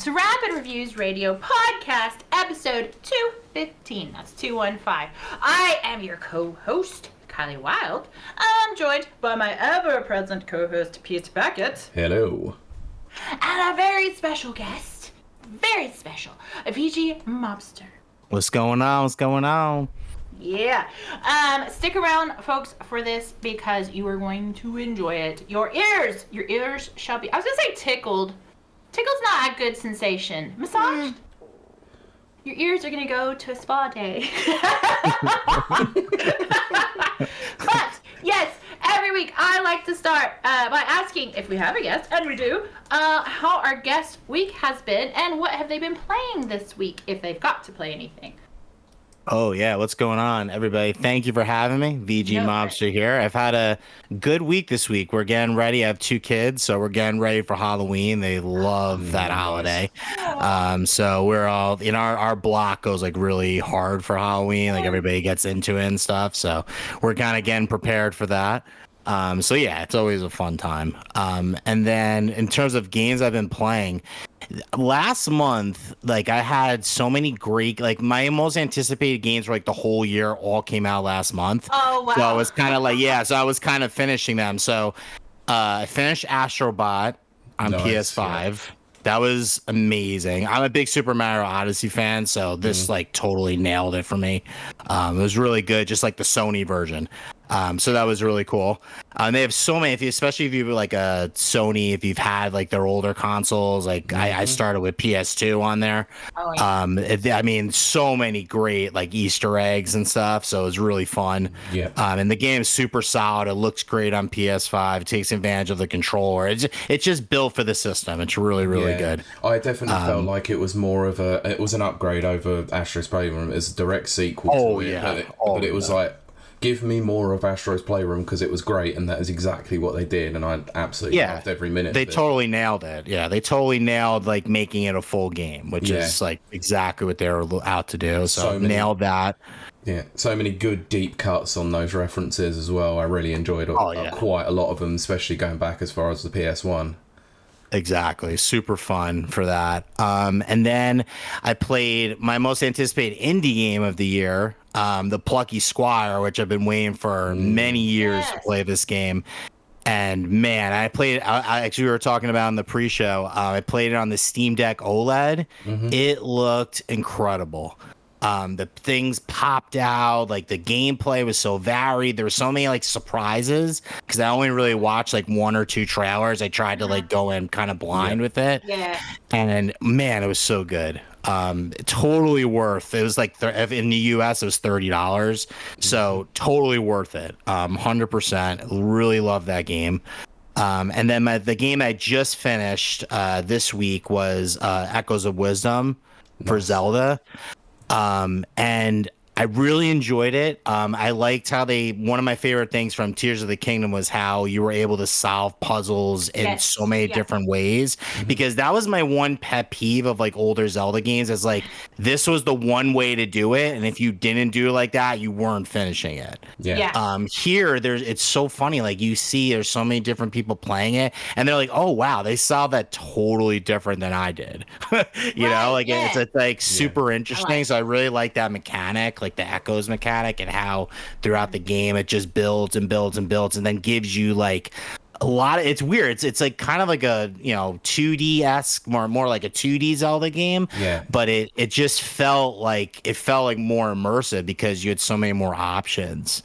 to Rapid Reviews Radio Podcast, episode 215. That's 215. I am your co-host, Kiley Wilde. I'm joined by my ever-present co-host, Pete Beckett. Hello. And a very special guest, very special, a VG Mobster. What's going on? What's going on? Yeah. Stick around, folks, for this because you are going to enjoy it. Your ears shall be, I was going to say tickled. Tickle's not a good sensation. Massaged? Your ears are going to go to a spa day. But, yes, every week I like to start by asking, if we have a guest, and we do, how our guest week has been and what have they been playing this week, if they've got to play anything. Oh, yeah. What's going on, everybody? Thank you for having me. VG Mobster here. I've had a good week this week. We're getting ready. I have 2 kids, so we're getting ready for Halloween. They love that holiday. So we're all, our block goes like really hard for Halloween. Like everybody gets into it and stuff. So we're kind of getting prepared for that. So yeah, it's always a fun time. And then in terms of games I've been playing, last month, like I had so many great, like my most anticipated games for like the whole year all came out last month. Oh, wow. So I was kind of like, so I was kind of finishing them. So I finished Astrobot on PS5. Yeah. That was amazing. I'm a big Super Mario Odyssey fan, so this like totally nailed it for me. It was really good, just like the Sony version. So that was really cool. They have so many, especially if you're like a Sony, if you've had like their older consoles, like I started with PS2 on there. Oh, yeah. I mean, so many great like Easter eggs and stuff. So it was really fun. Yeah. And the game's super solid. It looks great on PS5. It takes advantage of the controller. It's just built for the system. It's really, really good. I definitely felt like it was more of it was an upgrade over Astro's Playroom. It's a direct sequel to it. But it was like, give me more of Astro's Playroom because it was great, and that is exactly what they did, and I absolutely loved every minute they of it. Totally nailed it. Yeah, they totally nailed like making it a full game, which is like exactly what they were out to do. So nailed that. Yeah, so many good deep cuts on those references as well. I really enjoyed quite a lot of them, especially going back as far as the PS1. Exactly. Super fun for that. And then I played my most anticipated indie game of the year, the Plucky Squire, which I've been waiting for many years to play this game. And man, I played it. Actually, we were talking about in the pre-show. I played it on the Steam Deck OLED. It looked incredible. The things popped out, like the gameplay was so varied. There were so many like surprises because I only really watched like 1 or 2 trailers. I tried to like go in kind of blind with it. Yeah. And man, it was so good. Totally worth. It was like in the US it was $30. So totally worth it. 100%. Really love that game. And then the game I just finished this week was Echoes of Wisdom for Zelda. And I really enjoyed it. I liked how one of my favorite things from Tears of the Kingdom was how you were able to solve puzzles in so many different ways, because that was my one pet peeve of like older Zelda games is like, this was the one way to do it. And if you didn't do it like that, you weren't finishing it. Here, it's so funny. Like you see, there's so many different people playing it and they're like, oh, wow, they solved that totally different than I did. It's like super interesting. So I really like that mechanic, like the echoes mechanic, and how throughout the game it just builds and builds and builds and then gives you like a lot of, it's weird, it's like kind of like a 2D-esque, more like a 2D Zelda game, but it just felt like more immersive because you had so many more options.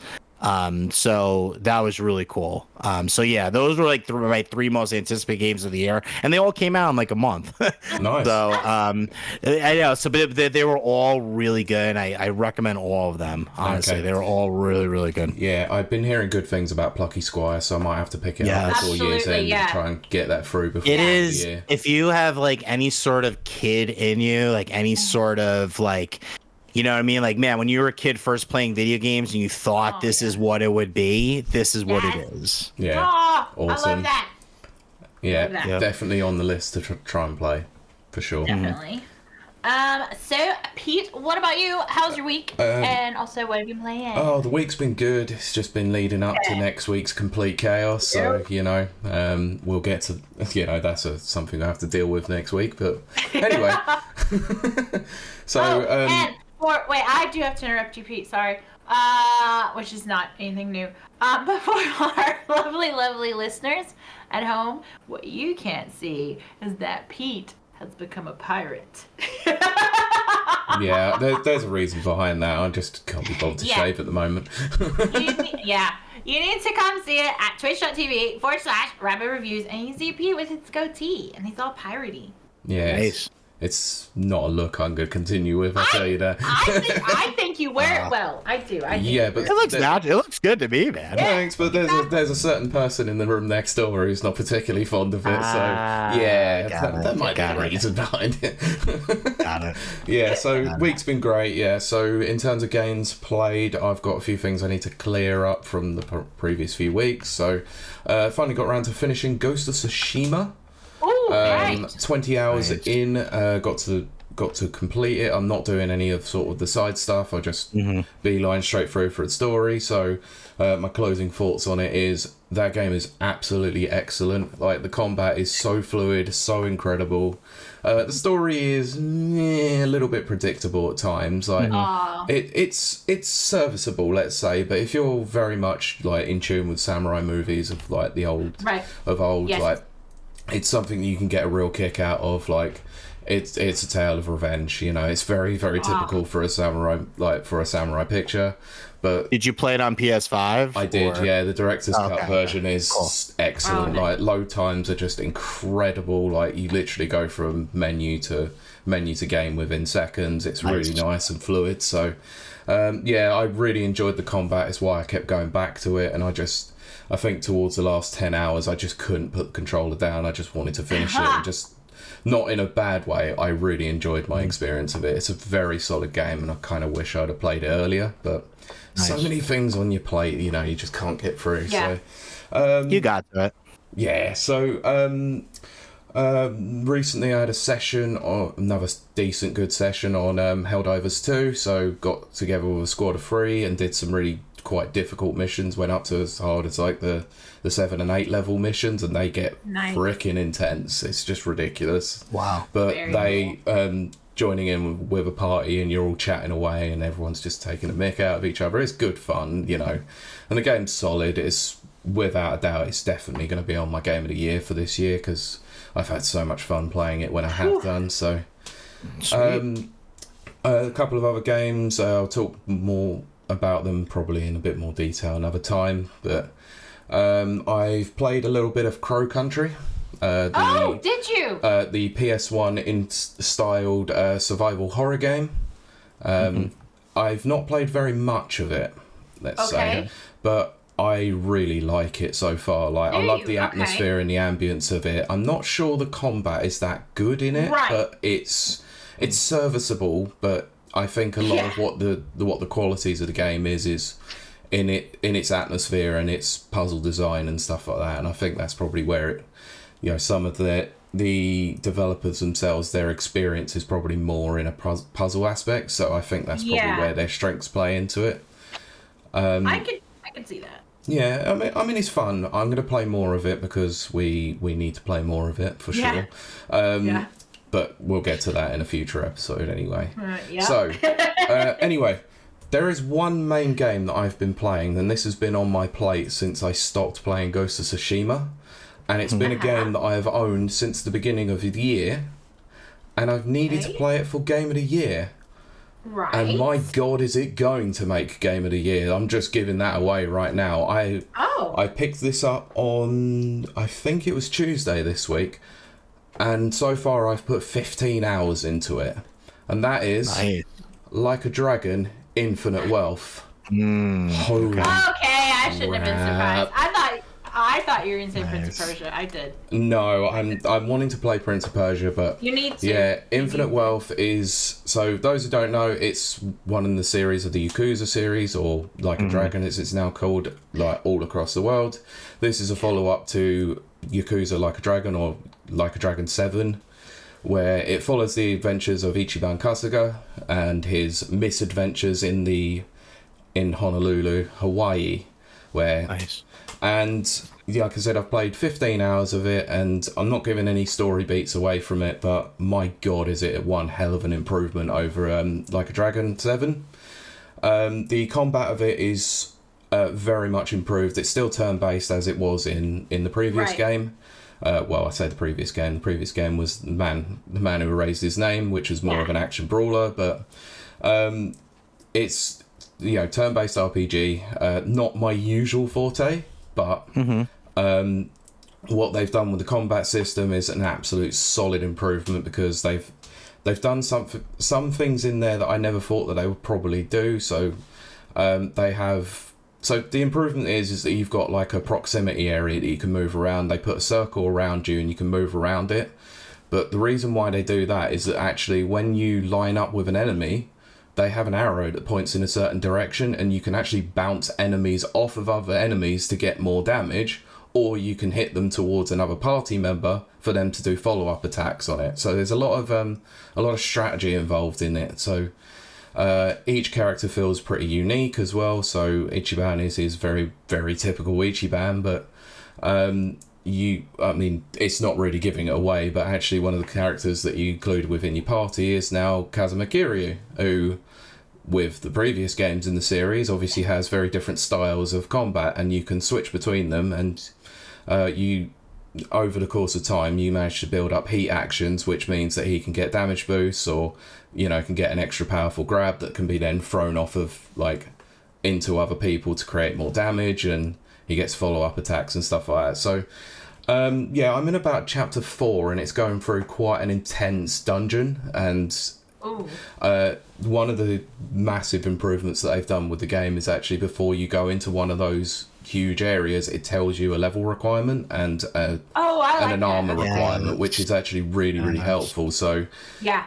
So that was really cool. So yeah, those were like my 3 most anticipated games of the year, and they all came out in like a month. Nice. So I know. So but they were all really good. I recommend all of them. Honestly, they were all really, really good. Yeah, I've been hearing good things about Plucky Squire, so I might have to pick it up before year's end and try and get that through before it is. The year. If you have like any sort of kid in you, like any sort of like, you know what I mean? Like, man, when you were a kid first playing video games and you thought this is what it would be, this is what it is. Yeah. Awesome. I love that. Yeah, definitely on the list to try and play, for sure. Definitely. So Pete, what about you? How's your week? And also, what have you been playing? Oh, the week's been good. It's just been leading up to next week's complete chaos. So, we'll get to, that's something I have to deal with next week. But anyway. So, I do have to interrupt you, Pete. Sorry. Which is not anything new. But for our lovely, lovely listeners at home, what you can't see is that Pete has become a pirate. Yeah, there's a reason behind that. I just can't be bothered to shave at the moment. You need to come see it at twitch.tv/Rabbit Reviews, and you see Pete with his goatee, and he's all piratey. Yeah, nice. It's not a look I'm going to continue with, I'll tell you that. I think you wear it well. I do. Yeah, but it looks good to me, man. Thanks, but there's a certain person in the room next door who's not particularly fond of it, so that might be the reason behind it. Got it. Yeah, so week's been great, yeah. So in terms of games played, I've got a few things I need to clear up from the previous few weeks. So finally got around to finishing Ghost of Tsushima. 20 hours in, got to complete it. I'm not doing any of sort of the side stuff. I just beeline straight through for the story. So my closing thoughts on it is that game is absolutely excellent. Like, the combat is so fluid, so incredible. The story is a little bit predictable at times. Like it's serviceable, let's say, but if you're very much like in tune with samurai movies of like the old like, it's something you can get a real kick out of. Like, it's a tale of revenge. It's very, very typical for a samurai picture. But did you play it on PS5? I did. Yeah, the director's cut version is excellent. Like, load times are just incredible. Like, you literally go from menu to game within seconds. It's really nice and fluid. So, I really enjoyed the combat. It's why I kept going back to it, and I think towards the last 10 hours, I just couldn't put the controller down. I just wanted to finish it, and just not in a bad way. I really enjoyed my experience of it. It's a very solid game, and I kind of wish I'd have played it earlier, but so many things on your plate, you just can't get through. Yeah. So, you got to it. Yeah, so recently I had a session, or another decent good session on Helldivers 2, so got together with a squad of 3 and did some really quite difficult missions. Went up to as hard as like the 7 and 8 level missions, and they get freaking intense. It's just ridiculous. Wow. But joining in with a party, and you're all chatting away, and everyone's just taking a mick out of each other. It's good fun, and the game's solid. It's without a doubt, it's definitely going to be on my game of the year for this year, because I've had so much fun playing it when I have done. So a couple of other games, I'll talk more about them probably in a bit more detail another time, but I've played a little bit of Crow Country. Did you? The PS1 styled survival horror game. I've not played very much of it, let's say, but I really like it so far. Like, I love the atmosphere and the ambience of it. I'm not sure the combat is that good in it, but it's serviceable. But I think a lot of what the qualities of the game is in its atmosphere and its puzzle design and stuff like that. And I think that's probably where it, some of the developers themselves, their experience is probably more in a puzzle aspect. So I think that's probably where their strengths play into it. I could see that. Yeah, I mean it's fun. I'm going to play more of it because we need to play more of it for sure. But we'll get to that in a future episode anyway. So, anyway, there is one main game that I've been playing, and this has been on my plate since I stopped playing Ghost of Tsushima. And it's been a game that I have owned since the beginning of the year, and I've needed to play it for Game of the Year. Right. And my God, is it going to make Game of the Year? I'm just giving that away right now. I picked this up on, I think it was Tuesday this week, and so far I've put 15 hours into it. And that is Like a Dragon, Infinite Wealth. Holy I shouldn't have been surprised. I thought you were going to say Prince of Persia. I did. No, I'm wanting to play Prince of Persia, but you need to. Yeah, Infinite Wealth is, so those who don't know, it's one in the series of the Yakuza series, or Like a Dragon as it's now called, like all across the world. This is a follow-up to Yakuza Like a Dragon, or Like a Dragon 7, where it follows the adventures of Ichiban Kasuga and his misadventures in Honolulu, Hawaii, where nice. And like I said, I've played 15 hours of it, and I'm not giving any story beats away from it, but my god, is it one hell of an improvement over Like a Dragon 7. The combat of it is very much improved. It's still turn-based as it was in the previous game. Well, I say the previous game. The previous game was the man who erased his name, which was more of an action brawler, but it's turn-based RPG. Not my usual forte, but what they've done with the combat system is an absolute solid improvement, because they've done some things in there that I never thought that they would probably do. So So the improvement is that you've got like a proximity area that you can move around. They put a circle around you and you can move around it. But the reason why they do that is that actually when you line up with an enemy, they have an arrow that points in a certain direction, and you can actually bounce enemies off of other enemies to get more damage, or you can hit them towards another party member for them to do follow-up attacks on it. So there's a lot of strategy involved in it. So each character feels pretty unique as well. So Ichiban is very, very typical Ichiban, but it's not really giving it away, but actually one of the characters that you include within your party is now Kazuma Kiryu, who, with the previous games in the series, obviously has very different styles of combat, and you can switch between them, and you, over the course of time, you manage to build up heat actions, which means that he can get damage boosts, or, can get an extra powerful grab that can be then thrown off of, into other people to create more damage, and he gets follow-up attacks and stuff like that. So, I'm in about chapter 4, and it's going through quite an intense dungeon, and one of the massive improvements that they've done with the game is actually before you go into one of those huge areas, it tells you a level requirement and an armor requirement, which is actually really, really helpful. So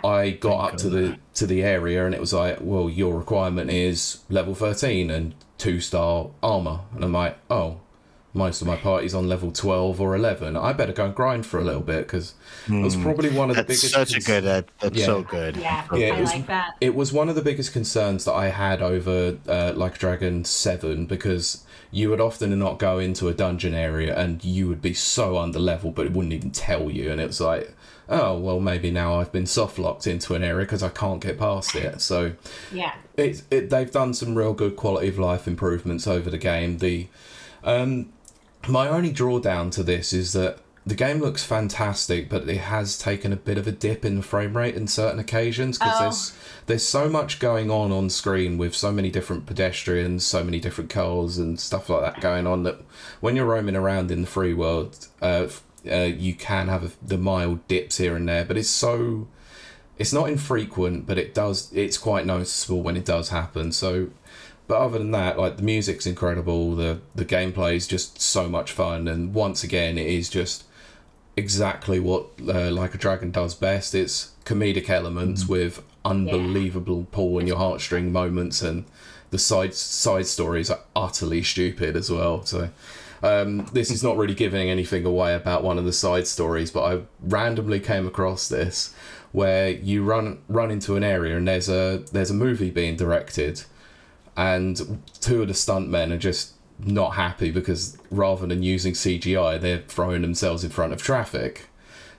I got up to the area, and it was like, well, your requirement is level 13 and 2-star armor, and I'm like, oh, most of my party's on level 12 or 11. I better go and grind for a little bit, because it was probably one of the biggest... That's so good. I like that. It was one of the biggest concerns that I had over Like a Dragon 7, because you would often not go into a dungeon area and you would be so under level, but it wouldn't even tell you, and it was like, oh, well, maybe now I've been soft locked into an area because I can't get past it. So they've done some real good quality of life improvements over the game. My only drawdown to this is that the game looks fantastic, but it has taken a bit of a dip in the frame rate in certain occasions, because there's so much going on screen with so many different pedestrians, so many different cars and stuff like that going on, that when you're roaming around in the free world, you can have the mild dips here and there, but it's not infrequent, but it's quite noticeable when it does happen. So, but other than that, the music's incredible, the gameplay is just so much fun, and once again, it is just exactly what Like a Dragon does best. It's comedic elements with unbelievable pull in your heartstring moments, and the side stories are utterly stupid as well. So this is not really giving anything away about one of the side stories, but I randomly came across this where you run into an area, and there's a movie being directed, and two of the stuntmen are just not happy because rather than using CGI, they're throwing themselves in front of traffic.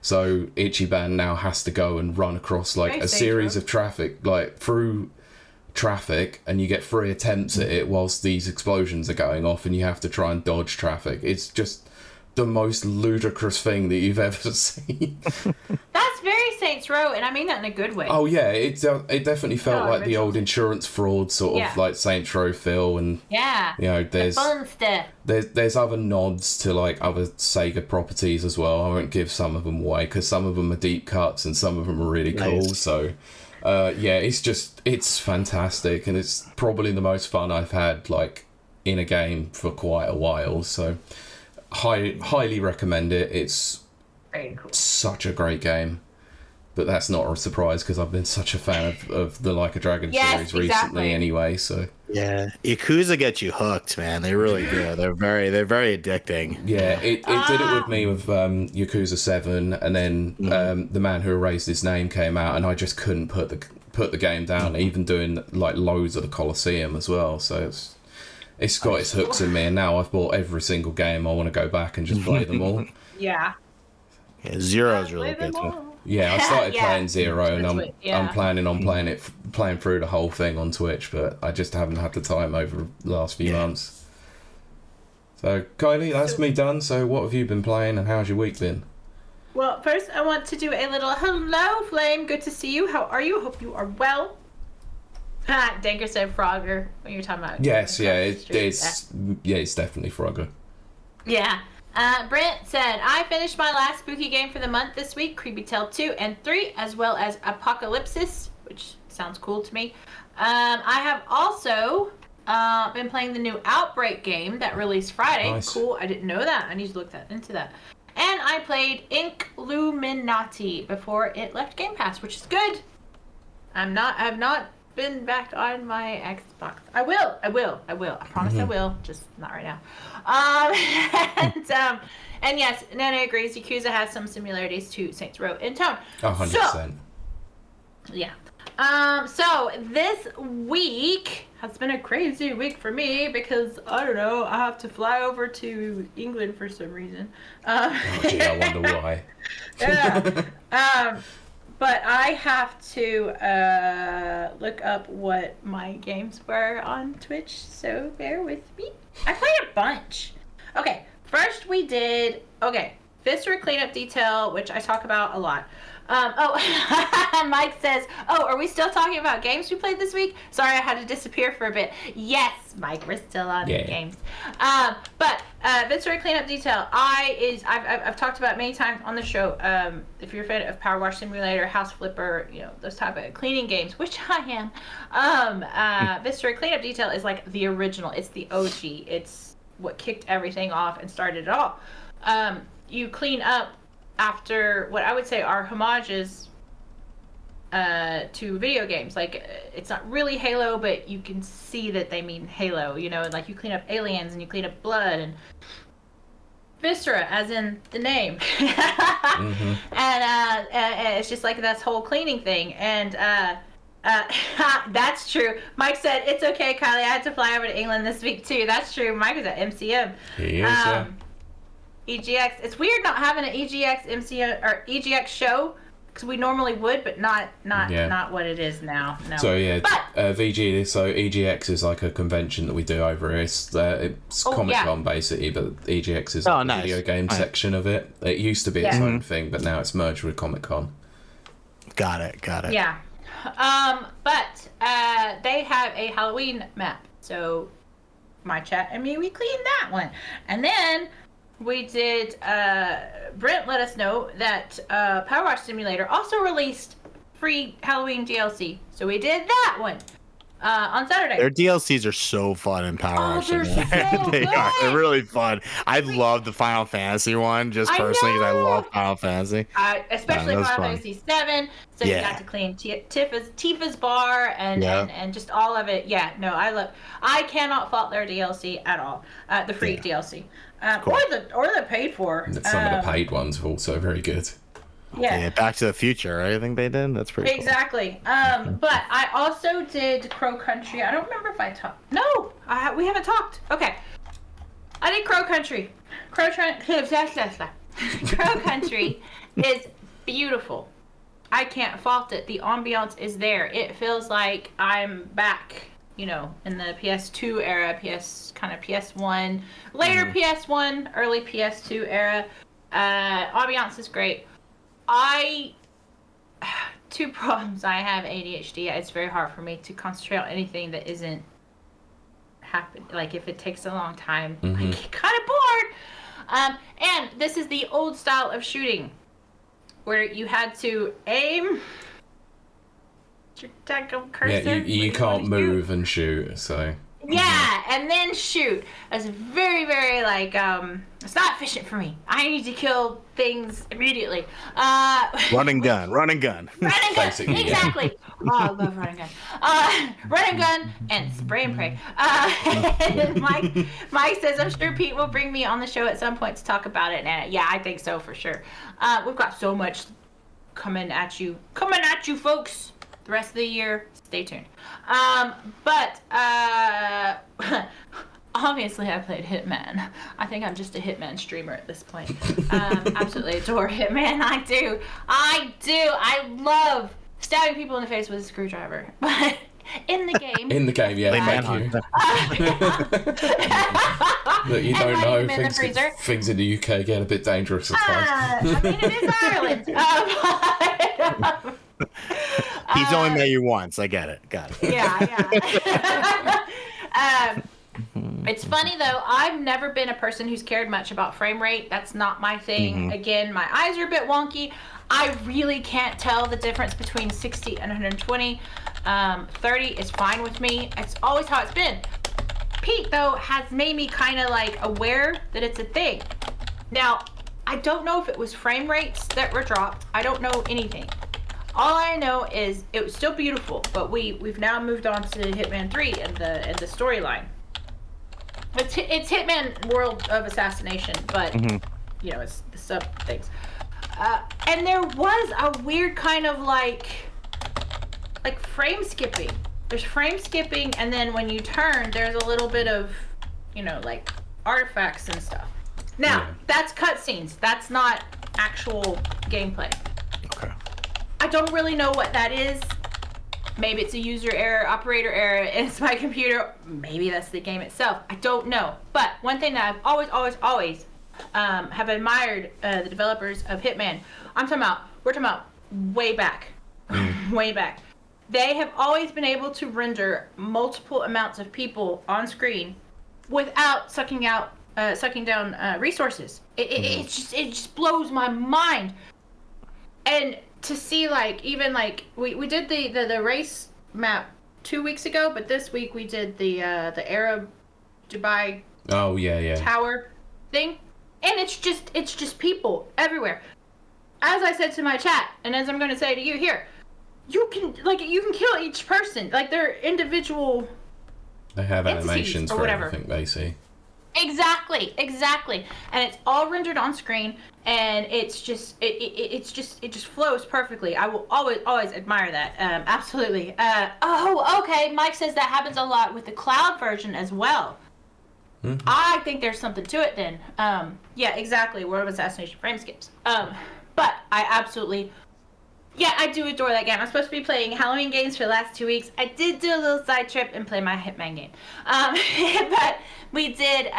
So Ichiban now has to go and run across a series of traffic, through traffic, and you get 3 attempts at it whilst these explosions are going off, and you have to try and dodge traffic. It's just the most ludicrous thing that you've ever seen. That's very Saints Row, and I mean that in a good way. Oh yeah, it definitely felt like the old insurance fraud sort of like Saints Row feel, and there's fun stuff. There's other nods to other Sega properties as well. I won't give some of them away because some of them are deep cuts and some of them are really cool. So it's fantastic, and it's probably the most fun I've had in a game for quite a while. So highly recommend it. It's very cool. Such a great game. But that's not a surprise because I've been such a fan of the Like a Dragon series recently anyway, so... Yeah, Yakuza gets you hooked, man. They really do. They're very addicting. Yeah, it did it with me with Yakuza 7, and then The Man Who Erased His Name came out, and I just couldn't put the game down, even doing like loads of the Colosseum as well, so it's got its hooks in me, and now I've bought every single game. I want to go back and just play them all. Yeah. Zero's really good too. Yeah, I started playing Zero, and I'm planning on playing through the whole thing on Twitch, but I just haven't had the time over the last few months. So, Kylie, that's me done. So, what have you been playing, and how's your week been? Well, first I want to do a little hello, Flame. Good to see you. How are you? Hope you are well. Danker said Frogger when you're talking about. Yes, it's definitely Frogger. Yeah. Brent said, I finished my last spooky game for the month this week, Creepy Tale 2 and 3, as well as Apocalypsis, which sounds cool to me. I have also been playing the new Outbreak game that released Friday. Nice. Cool, I didn't know that. I need to look into that. And I played Inkluminati before it left Game Pass, which is good. I have not been back on my Xbox. I will. I promise I will, just not right now. And yes, Nana agrees. Yakuza has some similarities to Saints Row in tone. 100%. So, yeah. So this week has been a crazy week for me because I don't know. I have to fly over to England for some reason. Gee, I wonder why. Yeah. But I have to look up what my games were on Twitch, so bear with me. I played a bunch. Okay, first we did, Viscera Cleanup Detail, which I talk about a lot. Mike says, are we still talking about games we played this week? Sorry, I had to disappear for a bit. Yes, Mike, we're still on the games. But Viscera Cleanup Detail, I've talked about many times on the show. If you're a fan of Power Wash Simulator, House Flipper, those type of cleaning games, which I am. Viscera Cleanup Detail is like the original. It's the OG. It's what kicked everything off and started it all. You clean up after what I would say are homages to video games. Like, it's not really Halo, but you can see that they mean Halo, and like you clean up aliens and you clean up blood and Viscera, as in the name. Mm-hmm. And it's just like this whole cleaning thing. And that's true. Mike said, it's okay, Kylie, I had to fly over to England this week too. That's true. Mike is at MCM. He is, EGX. It's weird not having an EGX MCM or EGX show because we normally would, but not what it is now. No. So VG. So EGX is like a convention that we do over here. It's Comic-Con basically, but EGX is the video game section of it. It used to be its own thing, but now it's merged with Comic-Con. Got it. Yeah. But they have a Halloween map. So my chat and me, we cleaned that one, and then we did, Brent let us know that Power Wash Simulator also released free Halloween DLC. So we did that one on Saturday. Their DLCs are so fun in Power Wash Simulator. So They're really fun. I love the Final Fantasy one, just personally, because I love Final Fantasy. Especially Final Fantasy 7. So you got to clean Tifa's bar and just all of it. Yeah, no, I cannot fault their DLC at all. The free DLC. Cool. Or the paid for. Some of the paid ones are also very good. Yeah. Back to the Future, right? I think they did. That's pretty cool. Exactly. But I also did Crow Country. I don't remember if I talked. No, we haven't talked. Okay. I did Crow Country. Crow Country is beautiful. I can't fault it. The ambiance is there. It feels like I'm back, in the PS2 era, PS1, later PS1, early PS2 era. Ambiance is great. Two problems. I have ADHD. It's very hard for me to concentrate on anything that isn't happen. Like if it takes a long time, I get kind of bored. And this is the old style of shooting, where you had to aim. Your cursor. Yeah, you can't move and shoot. So Yeah, and then shoot. It's very, very like it's not efficient for me. I need to kill things immediately. Run and gun. Run and gun. Basically, Exactly. Oh, I love run and gun. Run and gun and spray and pray. And Mike says, I'm sure Pete will bring me on the show at some point to talk about it. And yeah, I think so for sure. We've got so much coming at you, folks. The rest of the year, stay tuned. But obviously I played Hitman. I think I'm just a Hitman streamer at this point. Absolutely adore Hitman. I do. I love stabbing people in the face with a screwdriver. But in the game. Yeah, thank you. Look, you don't know, things in the UK get a bit dangerous at times. I mean, it is Ireland. He's only met you once. I get it. Got it. Yeah. It's funny though. I've never been a person who's cared much about frame rate. That's not my thing. Again, my eyes are a bit wonky. I really can't tell the difference between 60 and 120. 30 is fine with me. It's always how it's been. Pete though has made me kind of like aware that it's a thing. Now, I don't know if it was frame rates that were dropped. I don't know anything. All I know is it was still beautiful, but we've now moved on to Hitman 3 and the storyline. It's Hitman World of Assassination, but you know, it's the sub things. And there was a weird kind of like frame skipping. There's frame skipping, and then when you turn, there's a little bit of, you know, like artifacts and stuff. Now, that's cutscenes. That's not actual gameplay. Okay. I don't really know what that is. Maybe it's a user error, operator error, and it's my computer. Maybe that's the game itself. I don't know. But one thing that I've always have admired the developers of Hitman. We're talking about way back. Way back. They have always been able to render multiple amounts of people on screen without sucking down resources. It just blows my mind. And to see like even like we did the race map 2 weeks ago, but this week we did the Arab Dubai tower thing, and it's just people everywhere. As I said to my chat, and as I'm going to say to you here, you can kill each person, like they're individual. They have animations for everything they see. Exactly, and it's all rendered on screen, and it just flows perfectly. I will always admire that. Absolutely. Okay. Mike says that happens a lot with the cloud version as well. I think there's something to it then. Yeah, exactly. World of Assassination frame skips. But I absolutely. Yeah, I do adore that game. I'm supposed to be playing Halloween games for the last 2 weeks. I did do a little side trip and play my Hitman game. But we did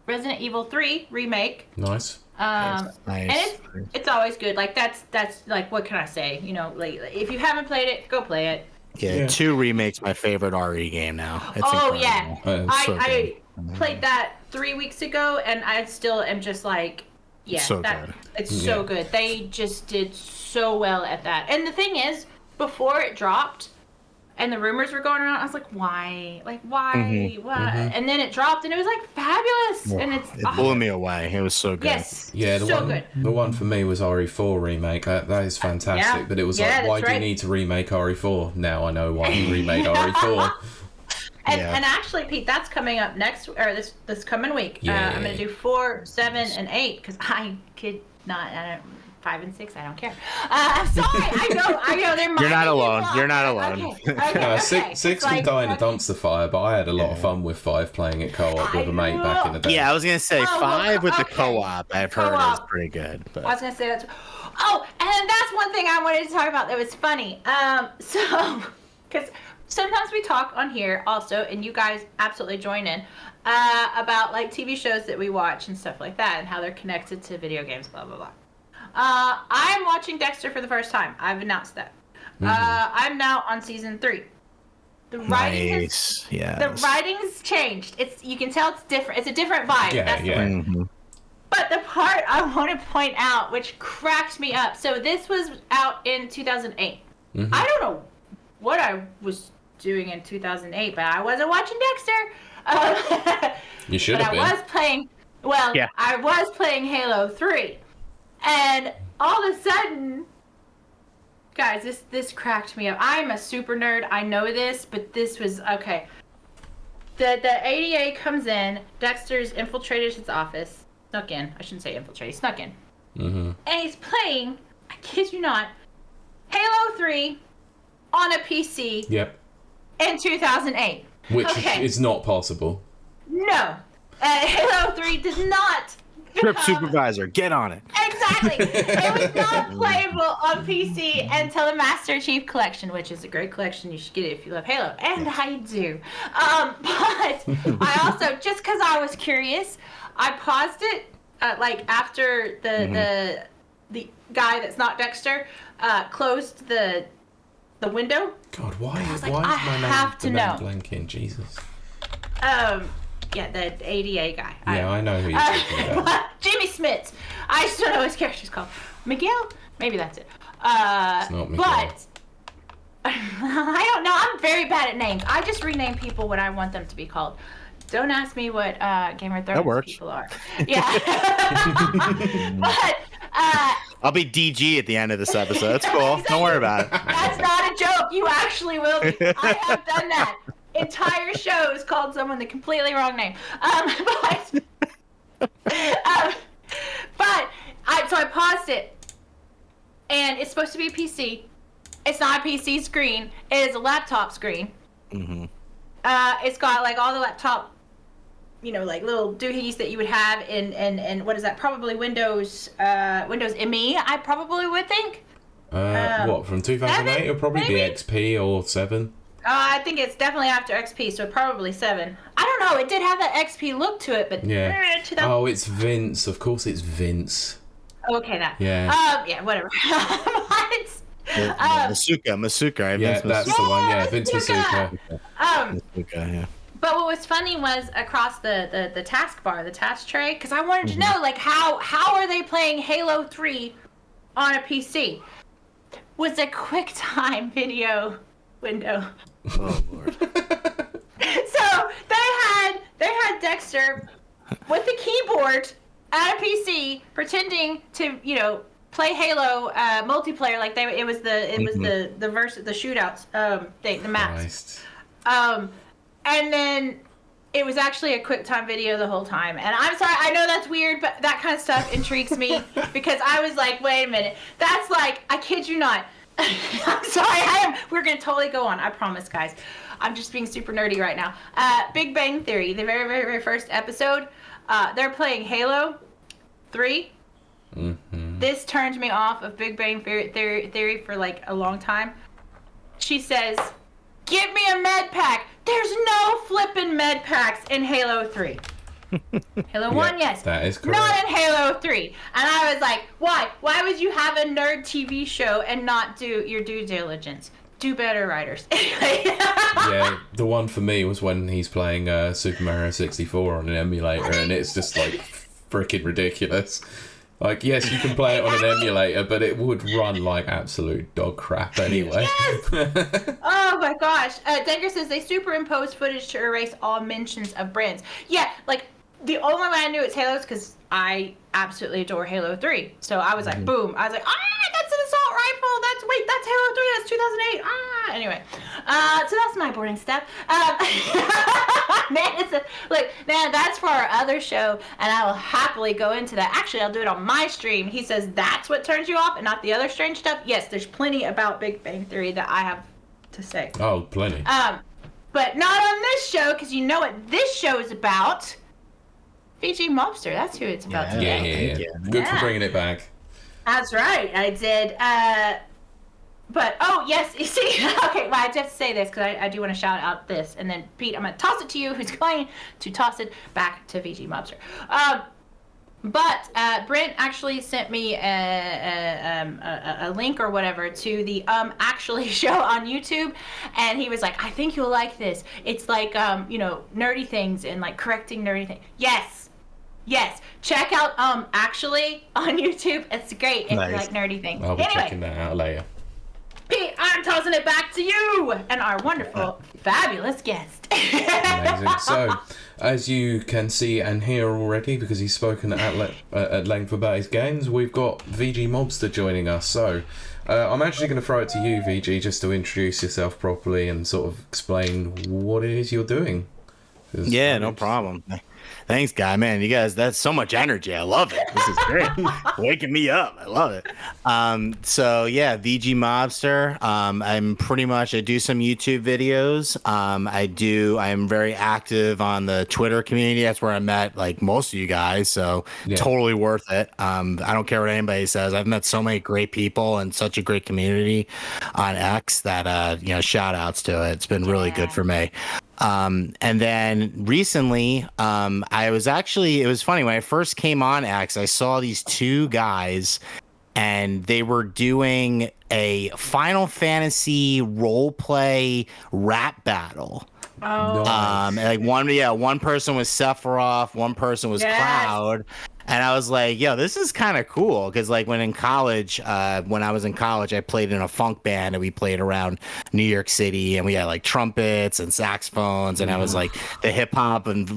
Resident Evil 3 remake. Nice. Nice. And it's always good. Like that's like, what can I say? You know, like if you haven't played it, go play it. Yeah, 2 remakes my favorite RE game now. It's incredible. Yeah. I played that 3 weeks ago, and I still am just like. Yeah, it's so good. They just did so well at that. And the thing is, before it dropped and the rumors were going around, I was like, why? Like, why? And then it dropped, and it was like fabulous. And it blew me away. It was so good. Yes. Yeah, the one for me was RE4 remake. That is fantastic. Yeah. But it was like, why do you need to remake RE4? Now I know why you remade RE4. And actually, Pete, that's coming up this coming week. I'm gonna do 4, 7, and 8 because I could not. 5 and 6, I don't care. I'm sorry. I know. You're not alone. You're not alone. Okay. 6 can die in a dumpster fire, but I had a lot of fun with 5 playing it co-op with a mate back in the day. Yeah, I was gonna say 5 with the co-op. I've heard is pretty good. But. I was gonna say that. Oh, and that's one thing I wanted to talk about that was funny. Because. Sometimes we talk on here also, and you guys absolutely join in, about like TV shows that we watch and stuff like that and how they're connected to video games, blah, blah, blah. I'm watching Dexter for the first time. I've announced that. I'm now on season 3. The writing's changed. You can tell it's different. It's a different vibe. Yeah, that's the word. But the part I want to point out, which cracked me up. So this was out in 2008. I don't know what I was doing in 2008, but I wasn't watching Dexter. You should have been. I was playing. Well, yeah. I was playing Halo 3, and all of a sudden, guys, this cracked me up. I'm a super nerd. I know this, but this was okay. The ADA comes in. Dexter's infiltrated his office. Snuck in. I shouldn't say infiltrated. Snuck in. Mm-hmm. And he's playing, I kid you not, Halo 3 on a PC. Yep. In 2008. Which is not possible. No. Halo 3 does not. Trip supervisor, get on it. Exactly. It was not playable on PC until the Master Chief Collection, which is a great collection. You should get it if you love Halo, and I do. But I also, just because I was curious, I paused it like after the guy that's not Dexter closed the window. God, why is my name blanking? Jesus. Yeah, the ADA guy. Yeah, I know who you're talking about. Jimmy Smits. I still know his character's called. Miguel? Maybe that's it. It's not Miguel. But I don't know. I'm very bad at names. I just rename people what I want them to be called. Don't ask me what Game of Thrones people are. Yeah. But I'll be DG at the end of this episode. That's cool. Don't worry about it. That's not a joke. You actually will be. I have done that. Entire shows called someone the completely wrong name. So I paused it, and it's supposed to be a PC. It's not a PC screen. It is a laptop screen. Mm-hmm. It's got like all the laptop, like little doohies that you would have in what is that? Probably Windows ME. I probably would think. What, from 2008? It'll probably be XP or 7. I think it's definitely after XP, so probably 7. I don't know. It did have that XP look to it, but yeah. Oh, it's Vince. Of course, it's Vince. Okay, that. Yeah. Yeah, whatever. Masuka. Yeah, that's the one. Yeah, Vince Masuka. Yeah. But what was funny was across the taskbar, the task tray, because I wanted to know, like, how are they playing Halo 3 on a PC? Was a QuickTime video window. Oh Lord. So they had Dexter with the keyboard at a PC pretending to play Halo multiplayer like it was the shootouts the maps. And then it was actually a QuickTime video the whole time. And I'm sorry, I know that's weird, but that kind of stuff intrigues me because I was like, wait a minute, that's like, I kid you not. I'm sorry, we're going to totally go on. I promise, guys. I'm just being super nerdy right now. Big Bang Theory, the very, very, very first episode, they're playing Halo 3. Mm-hmm. This turned me off of Big Bang Theory for like a long time. She says, give me a med pack. There's no flipping med packs in Halo 3. Halo 1, yes. That is correct. Not in Halo 3. And I was like, why? Why would you have a nerd TV show and not do your due diligence? Do better, writers. Yeah, the one for me was when he's playing Super Mario 64 on an emulator, and it's just like freaking ridiculous. Like, yes, you can play it on an emulator, but it would run like absolute dog crap anyway. Yes! Oh my gosh. Denker says they superimpose footage to erase all mentions of brands. Yeah, like, the only way I knew it's Halo is because I absolutely adore Halo 3. So I was like, boom. I was like, that's an assault rifle. That's Halo 3. That's 2008. Anyway. So that's my boring stuff. Man, that's for our other show, and I will happily go into that. Actually, I'll do it on my stream. He says that's what turns you off and not the other strange stuff. Yes, there's plenty about Big Bang Theory that I have to say. Oh, plenty. But not on this show, because you know what this show is about. VG Mobster, that's who it's about today. Yeah. Good for bringing it back. That's right, I did. But, oh, yes, you see, okay, well, I just have to say this, because I do want to shout out this, and then, Pete, I'm going to toss it to you, who's going to toss it back to VG Mobster. But Brent actually sent me a link or whatever to the Actually show on YouTube, and he was like, I think you'll like this. It's like, nerdy things and, like, correcting nerdy things. Yes, check out Actually on YouTube. It's great if you like nerdy things. I'll be checking that out later. Pete, I'm tossing it back to you and our wonderful, fabulous guest. Amazing. So, as you can see and hear already, because he's spoken at length about his games, we've got VG Mobster joining us. So, I'm actually going to throw it to you, VG, just to introduce yourself properly and sort of explain what it is you're doing. Yeah, no problem. Thanks, guy. Man, you guys, that's so much energy. I love it. This is great. Waking me up. I love it. So yeah, VG Mobster. I do some YouTube videos. I'm very active on the Twitter community. That's where I met like most of you guys. So totally worth it. I don't care what anybody says. I've met so many great people and such a great community on X that, shout outs to it. It's been really good for me. And then recently, it was funny when I first came on X, I saw these two guys and they were doing a Final Fantasy role play rap battle. Oh, nice. One person was Sephiroth, one person was Cloud. And I was like, yo, this is kind of cool. Because like when I was in college, I played in a funk band and we played around New York City and we had like trumpets and saxophones. And I was like the hip hop and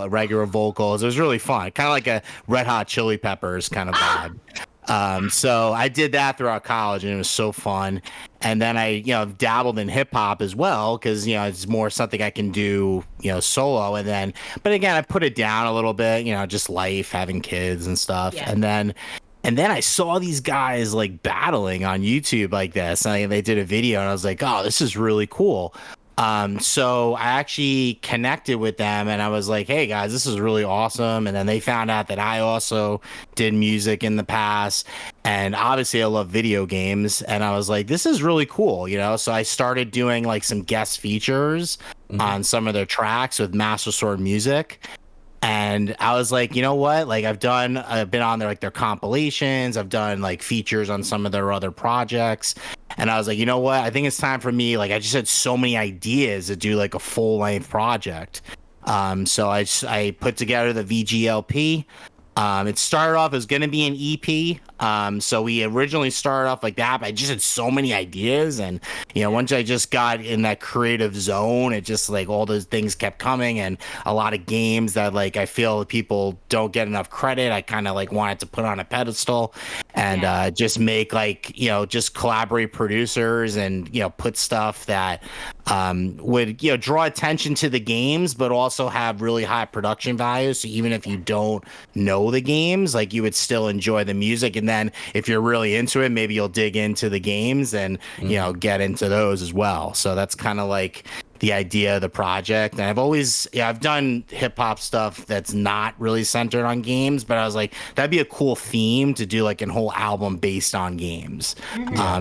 regular vocals. It was really fun. Kind of like a Red Hot Chili Peppers kind of vibe. So I did that throughout college and it was so fun. And then I, dabbled in hip hop as well because, it's more something I can do, solo. But again, I put it down a little bit, just life, having kids and stuff. Yeah. And then I saw these guys like battling on YouTube like this. And they did a video and I was like, oh, this is really cool. So I actually connected with them and I was like, hey guys, this is really awesome. And then they found out that I also did music in the past. And obviously I love video games. And I was like, this is really cool, So I started doing like some guest features on some of their tracks with Master Sword Music. And I was like, you know what? Like I've been on their compilations. I've done like features on some of their other projects. And I was like, you know what? I think it's time for me. Like I just had so many ideas to do like a full length project. So I put together the VGLP. It started off as going to be an EP. So we originally started off like that, but I just had so many ideas. And, once I just got in that creative zone, it just like all those things kept coming and a lot of games that like I feel people don't get enough credit. I kind of like wanted to put on a pedestal and just make like, just collaborate producers and, put stuff that would, draw attention to the games, but also have really high production value. So even if you don't know the games, like you would still enjoy the music. And then if you're really into it, maybe you'll dig into the games and, get into those as well. So that's kind of like the idea of the project. And I've done hip hop stuff that's not really centered on games, but I was like, that'd be a cool theme to do like a whole album based on games.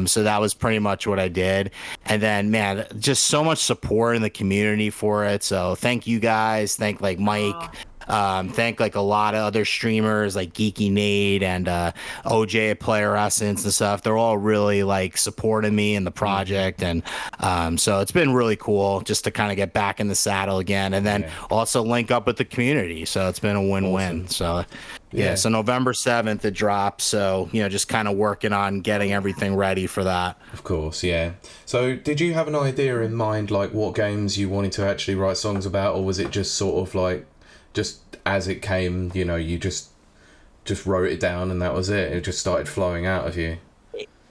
So that was pretty much what I did. And then, man, just so much support in the community for it. So thank you guys. Thank like Mike. Thank like a lot of other streamers like Geeky Nate and OJ at Player Essence and stuff. They're all really like supporting me in the project, and so it's been really cool just to kind of get back in the saddle again, and then also link up with the community. So it's been a win-win. Awesome. So so November 7th it drops. So just kind of working on getting everything ready for that. Of course, yeah. So did you have an idea in mind like what games you wanted to actually write songs about, or was it just sort of like just as it came, you just wrote it down and that was it? It just started flowing out of you?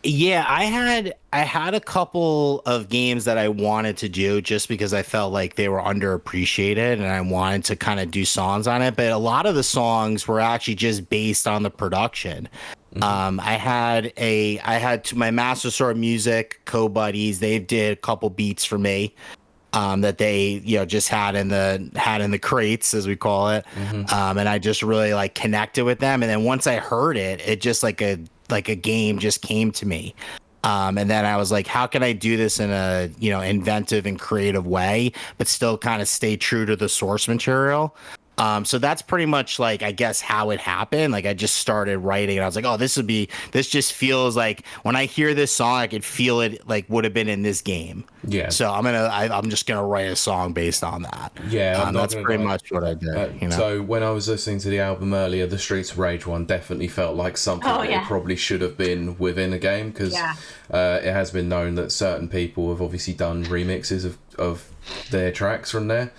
Yeah, I had a couple of games that I wanted to do just because I felt like they were underappreciated and I wanted to kind of do songs on it. But a lot of the songs were actually just based on the production. I had my Master Sword Music co-buddies. They did a couple beats for me. That they just had in the crates, as we call it, and I just really like connected with them. And then once I heard it, it just like a game just came to me. And then I was like, how can I do this in a inventive and creative way, but still kind of stay true to the source material? So that's pretty much like, I guess, how it happened. Like I just started writing and I was like, oh, this just feels like when I hear this song, I could feel it like would have been in this game. Yeah. So I'm just going to write a song based on that. Yeah. That's pretty much what I did. So when I was listening to the album earlier, the Streets of Rage one definitely felt like something that it probably should have been within a game, because it has been known that certain people have obviously done remixes of their tracks from there.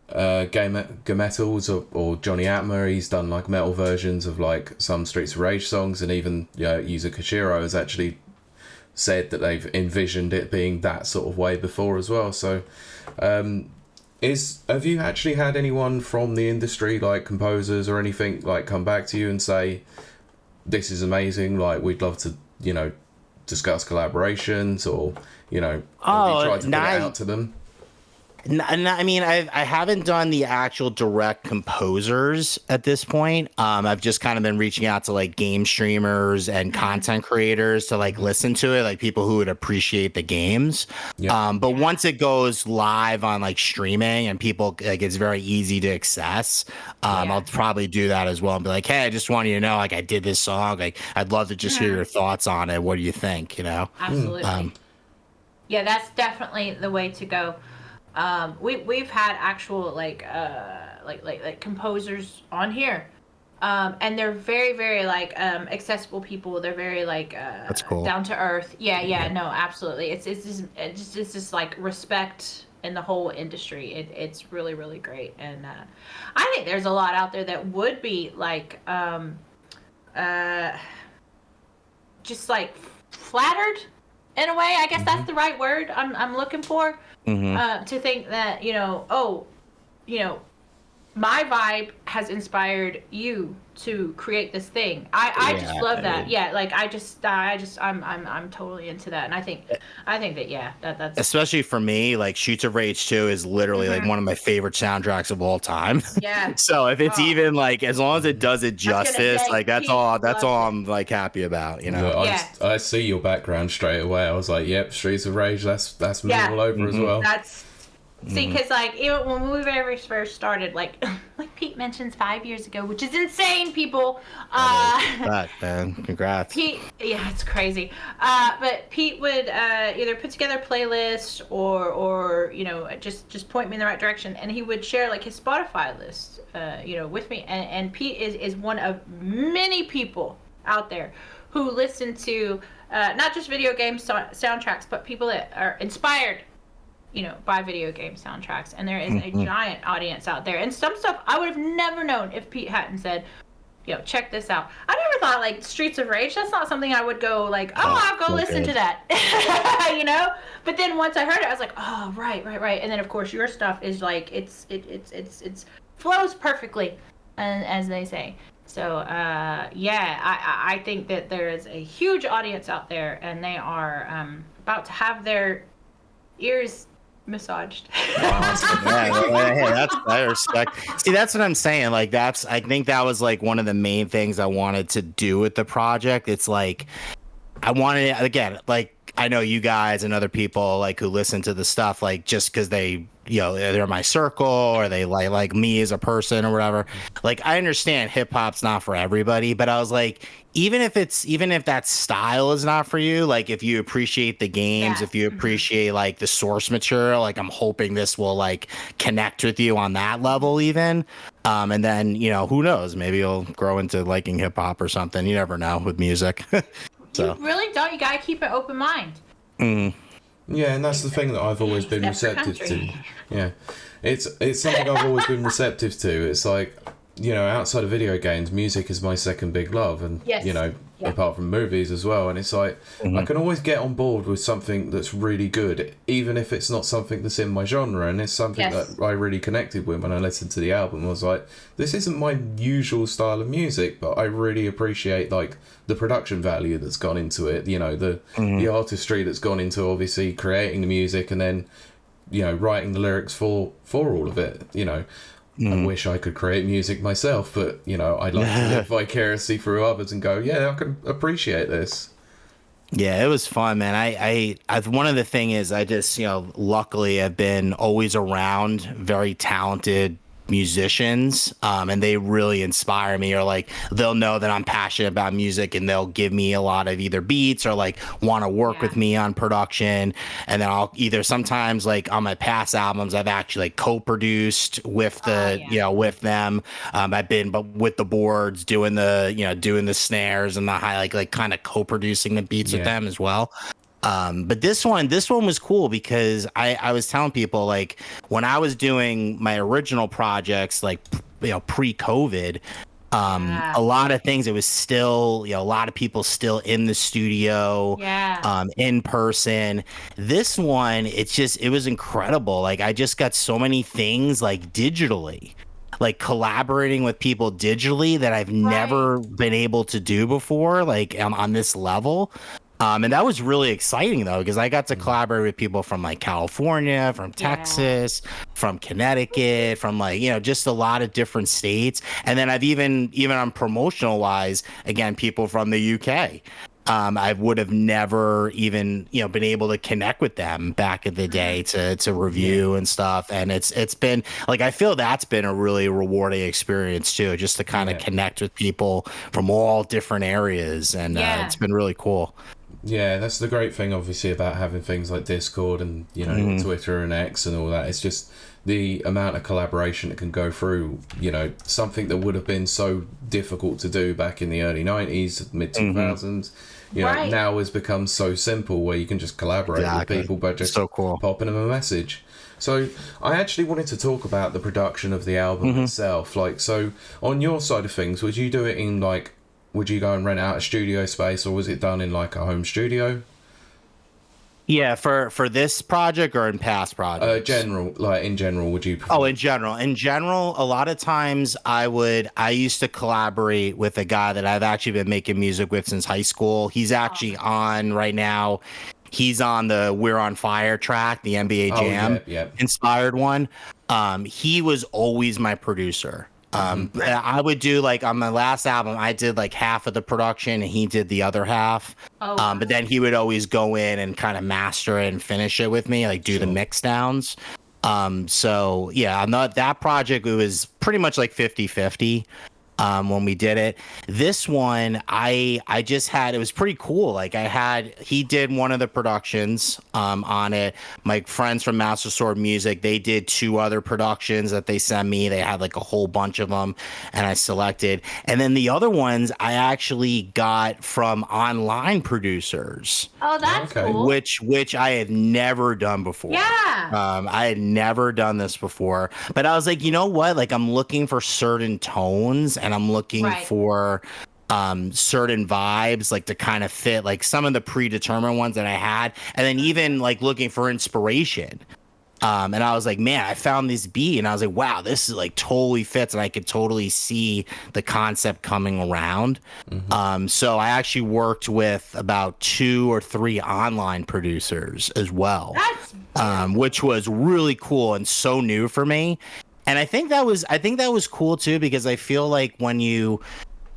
Gametals or Johnny Atma, he's done like metal versions of like some Streets of Rage songs, and even Yuzo Koshiro has actually said that they've envisioned it being that sort of way before as well. So have you actually had anyone from the industry, like composers or anything, like come back to you and say, this is amazing, like we'd love to discuss collaborations, or have you tried to put it out to them? I mean, I haven't done the actual direct composers at this point. I've just kind of been reaching out to like game streamers and content creators to like listen to it, like people who would appreciate the games. But once it goes live on like streaming and people, like, it's very easy to access, I'll probably do that as well and be like, hey, I just want you to know, like, I did this song. Like, I'd love to just hear your thoughts on it. What do you think? Absolutely. Yeah, that's definitely the way to go. We've had actual like composers on here, and they're very, very like accessible people. They're very like that's cool. Down to earth. Yeah, no, absolutely. It's just like respect in the whole industry. It's really, really great, and I think there's a lot out there that would be like just like flattered in a way. I guess that's the right word I'm looking for. To think that, my vibe has inspired you to create this thing. I just love that. Yeah, like I'm totally into that, and I think that's especially for me, like Streets of Rage 2 is literally like one of my favorite soundtracks of all time. Yeah. So if it's even like, as long as it does it justice, like that's all I'm like happy about, I see your background straight away. I was like, yep, Streets of Rage, that's me all over as well. See, because like even when we very first started, like Pete mentions 5 years ago, which is insane, people. Back, man. Congrats. Pete, yeah, it's crazy. But Pete would either put together playlists or just point me in the right direction, and he would share like his Spotify list, with me. And Pete is one of many people out there who listen to not just video game soundtracks, but people that are inspired by video game soundtracks, and there is a giant audience out there. And some stuff I would have never known if Pete hadn't said, check this out. I never thought like Streets of Rage. That's not something I would go like, I'll go listen to that, But then once I heard it, I was like, oh, right. And then of course your stuff is like it's flows perfectly, as they say. So I think that there is a huge audience out there, and they are about to have their ears massaged. Awesome. Hey, I respect. See, that's what I'm saying. Like, I think that was like one of the main things I wanted to do with the project. It's like, I wanted, again, like, I know you guys and other people like who listen to the stuff, like, just because they, they're in my circle, or they like me as a person or whatever. Like, I understand hip hop's not for everybody, but I was like, even if that style is not for you, like if you appreciate the games, if you appreciate like the source material, like I'm hoping this will like connect with you on that level even. And then, who knows, maybe you'll grow into liking hip hop or something. You never know with music. So. You really don't. You gotta keep an open mind. Yeah, and that's the thing that I've always been receptive to. Yeah, it's something I've always been receptive to. It's like, outside of video games, music is my second big love, and apart from movies as well. And it's like, I can always get on board with something that's really good, even if it's not something that's in my genre. And it's something that I really connected with when I listened to the album. I was like, this isn't my usual style of music, but I really appreciate like the production value that's gone into it. The artistry that's gone into obviously creating the music, and then writing the lyrics for all of it. I wish I could create music myself, but I'd like to live vicariously through others and go, I can appreciate this. Yeah, it was fun, man. I one of the thing is I just luckily have been always around very talented musicians, and they really inspire me, or like they'll know that I'm passionate about music and they'll give me a lot of either beats or like want to work with me on production. And then I'll either sometimes like on my past albums I've actually like co-produced with the with them. I've been but with the boards doing the snares and the high like kind of co-producing the beats with them as well. But this one was cool because I was telling people, like, when I was doing my original projects, like, pre-COVID, a lot of things, it was still, a lot of people still in the studio, in person. This one, it was incredible. Like, I just got so many things, like, digitally, like collaborating with people digitally that I've never been able to do before, like, on this level. And that was really exciting, though, because I got to collaborate with people from like California, from Texas, from Connecticut, from like, just a lot of different states. And then I've even on promotional wise, again, people from the UK. I would have never even, been able to connect with them back in the day to review and stuff. And it's been like, I feel that's been a really rewarding experience too, just to kind of connect with people from all different areas. And it's been really cool. Yeah, that's the great thing, obviously, about having things like Discord and, Twitter and X and all that. It's just the amount of collaboration that can go through, something that would have been so difficult to do back in the early 90s, mid-2000s, now has become so simple where you can just collaborate with people by just popping them a message. So I actually wanted to talk about the production of the album itself. Like, so on your side of things, would you do it in like, would you go and rent out a studio space, or was it done in like a home studio? Yeah, for this project or in past projects? In general, would you prefer? Oh, in general, a lot of times I used to collaborate with a guy that I've actually been making music with since high school. He's actually on right now. He's on the We're on Fire track, the NBA Jam inspired one. He was always my producer. I would do like on my last album, I did like half of the production and he did the other half. But then he would always go in and kind of master it and finish it with me, like do the mix downs. So yeah, on that project, it was pretty much like 50-50. When we did it. This one, I just had, it was pretty cool. Like he did one of the productions on it. My friends from Master Sword Music, they did 2 other productions that they sent me. They had like a whole bunch of them and I selected. And then the other ones I actually got from online producers. Oh, that's cool. Which I had never done before. Yeah. I had never done this before. But I was like, you know what? Like I'm looking for certain tones and I'm looking for certain vibes, like to kind of fit like some of the predetermined ones that I had, and then even like looking for inspiration. And I was like, man, I found this beat, and I was like, wow, this is like totally fits, and I could totally see the concept coming around. So I actually worked with about 2 or 3 online producers as well, which was really cool and so new for me. And I think that was cool too, because I feel like when you,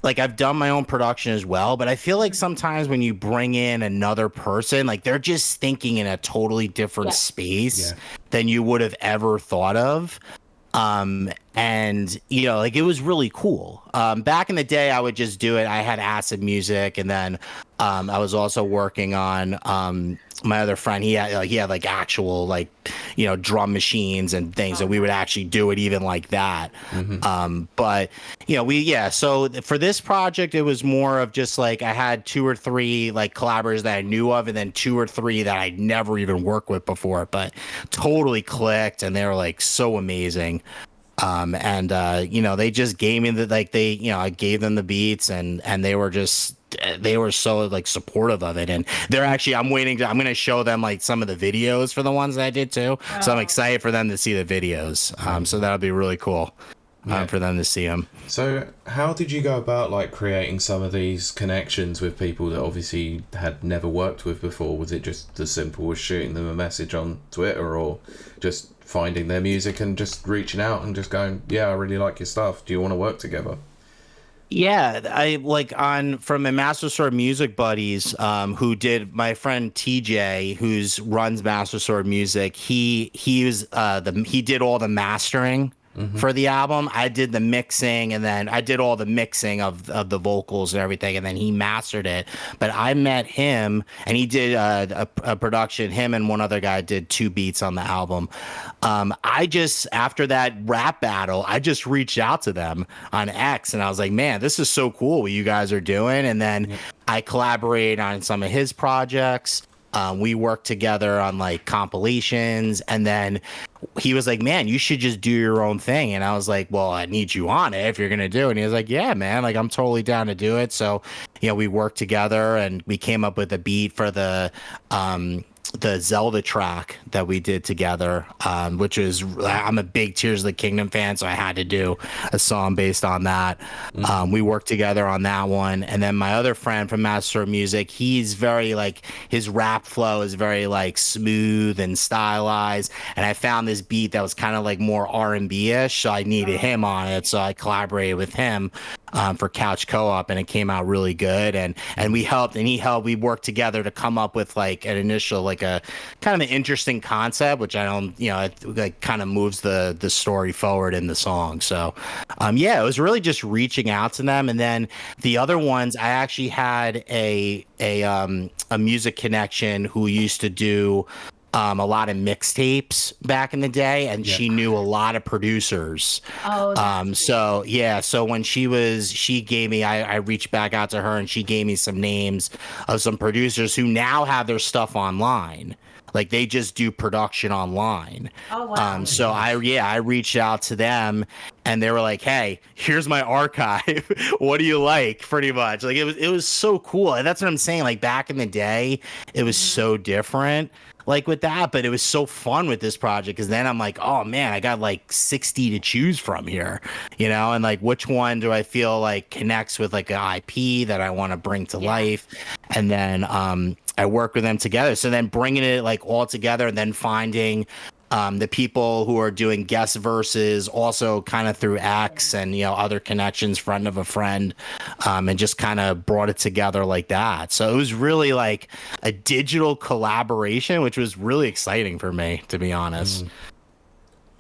like I've done my own production as well, but I feel like sometimes when you bring in another person, like they're just thinking in a totally different space than you would have ever thought of. And like it was really cool. Back in the day, I would just do it. I had Acid Music, and then I was also working on my other friend. He had like actual like drum machines and things, that we would actually do it even like that. But so for this project, it was more of just like I had 2 or 3 like collaborators that I knew of, and then 2 or 3 that I'd never even worked with before, but totally clicked, and they were like so amazing. They just gave me I gave them the beats, and they were so like supportive of it. And they're actually, I'm going to show them like some of the videos for the ones that I did too. So I'm excited for them to see the videos. So that'll be really cool for them to see them. So how did you go about like creating some of these connections with people that obviously had never worked with before? Was it just as simple as shooting them a message on Twitter, or just finding their music and just reaching out and just going, yeah, I really like your stuff, do you want to work together? Yeah, I like from my Master Sword Music buddies, who did, my friend TJ, who's runs Master Sword Music. He did all the mastering for the album. I did the mixing, and then I did all the mixing of the vocals and everything, and then he mastered it. But I met him, and he did a production. Him and one other guy did 2 beats on the album. I just, after that rap battle, I just reached out to them on X, and I was like, man, this is so cool what you guys are doing. And then I collaborated on some of his projects. We worked together on like compilations, and then he was like, man, you should just do your own thing. And I was like, well, I need you on it if you're going to do it. And he was like, yeah, man, like I'm totally down to do it. So, we worked together and we came up with a beat for the Zelda track that we did together, which is, I'm a big Tears of the Kingdom fan, so I had to do a song based on that. We worked together on that one. And then my other friend from Master of Music, he's very like, his rap flow is very like smooth and stylized. And I found this beat that was kind of like more R&B-ish, so I needed him on it. So I collaborated with him for Couch Co-op, and it came out really good. And we helped, and he helped. We worked together to come up with like an initial, like a kind of an interesting concept, which I don't, it like kind of moves the story forward in the song. So, it was really just reaching out to them. And then the other ones, I actually had a music connection who used to do a lot of mixtapes back in the day, and she knew a lot of producers. So when she gave me, I reached back out to her, and she gave me some names of some producers who now have their stuff online. Like they just do production online. Oh wow. So I reached out to them, and they were like, hey, here's my archive. What do you like? Pretty much. Like it was so cool. And that's what I'm saying. Like back in the day, it was so different. Like with that, but it was so fun with this project, because then I'm like, oh man, I got like 60 to choose from here, and like which one do I feel like connects with like an IP that I want to bring to life. And then I work with them together. So then bringing it like all together, and then finding the people who are doing guest verses also kind of through X and, other connections, friend of a friend, and just kind of brought it together like that. So it was really like a digital collaboration, which was really exciting for me, to be honest.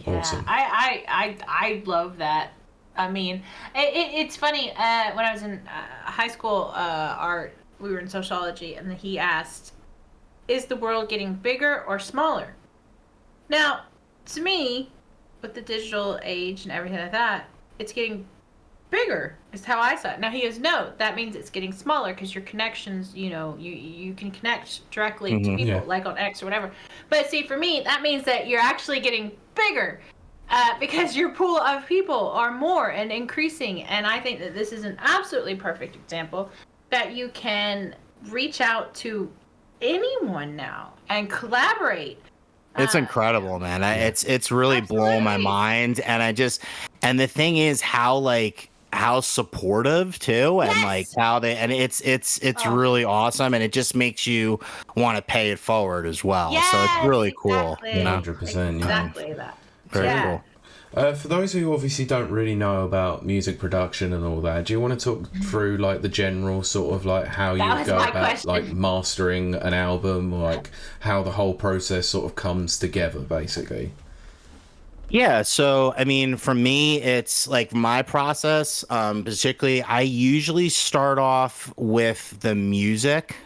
Awesome. I love that. I mean, it's funny. When I was in high school, art, we were in sociology, and he asked, is the world getting bigger or smaller? Now, to me, with the digital age and everything like that, it's getting bigger, is how I saw it. Now, he goes, no, that means it's getting smaller, because your connections, you can connect directly to people, like on X or whatever. But see, for me, that means that you're actually getting bigger, because your pool of people are more and increasing. And I think that this is an absolutely perfect example that you can reach out to anyone now and collaborate. It's incredible, man. It's really blown my mind. And the thing is how supportive too, and like how it's really awesome, and it just makes you want to pay it forward as well. So it's really cool. Exactly. 100%. Exactly that. Very cool. For those who obviously don't really know about music production and all that, do you want to talk through like the general sort of like how you go about like mastering an album, or like how the whole process sort of comes together, basically? Yeah, so I mean, for me, it's like my process. Particularly, I usually start off with the music,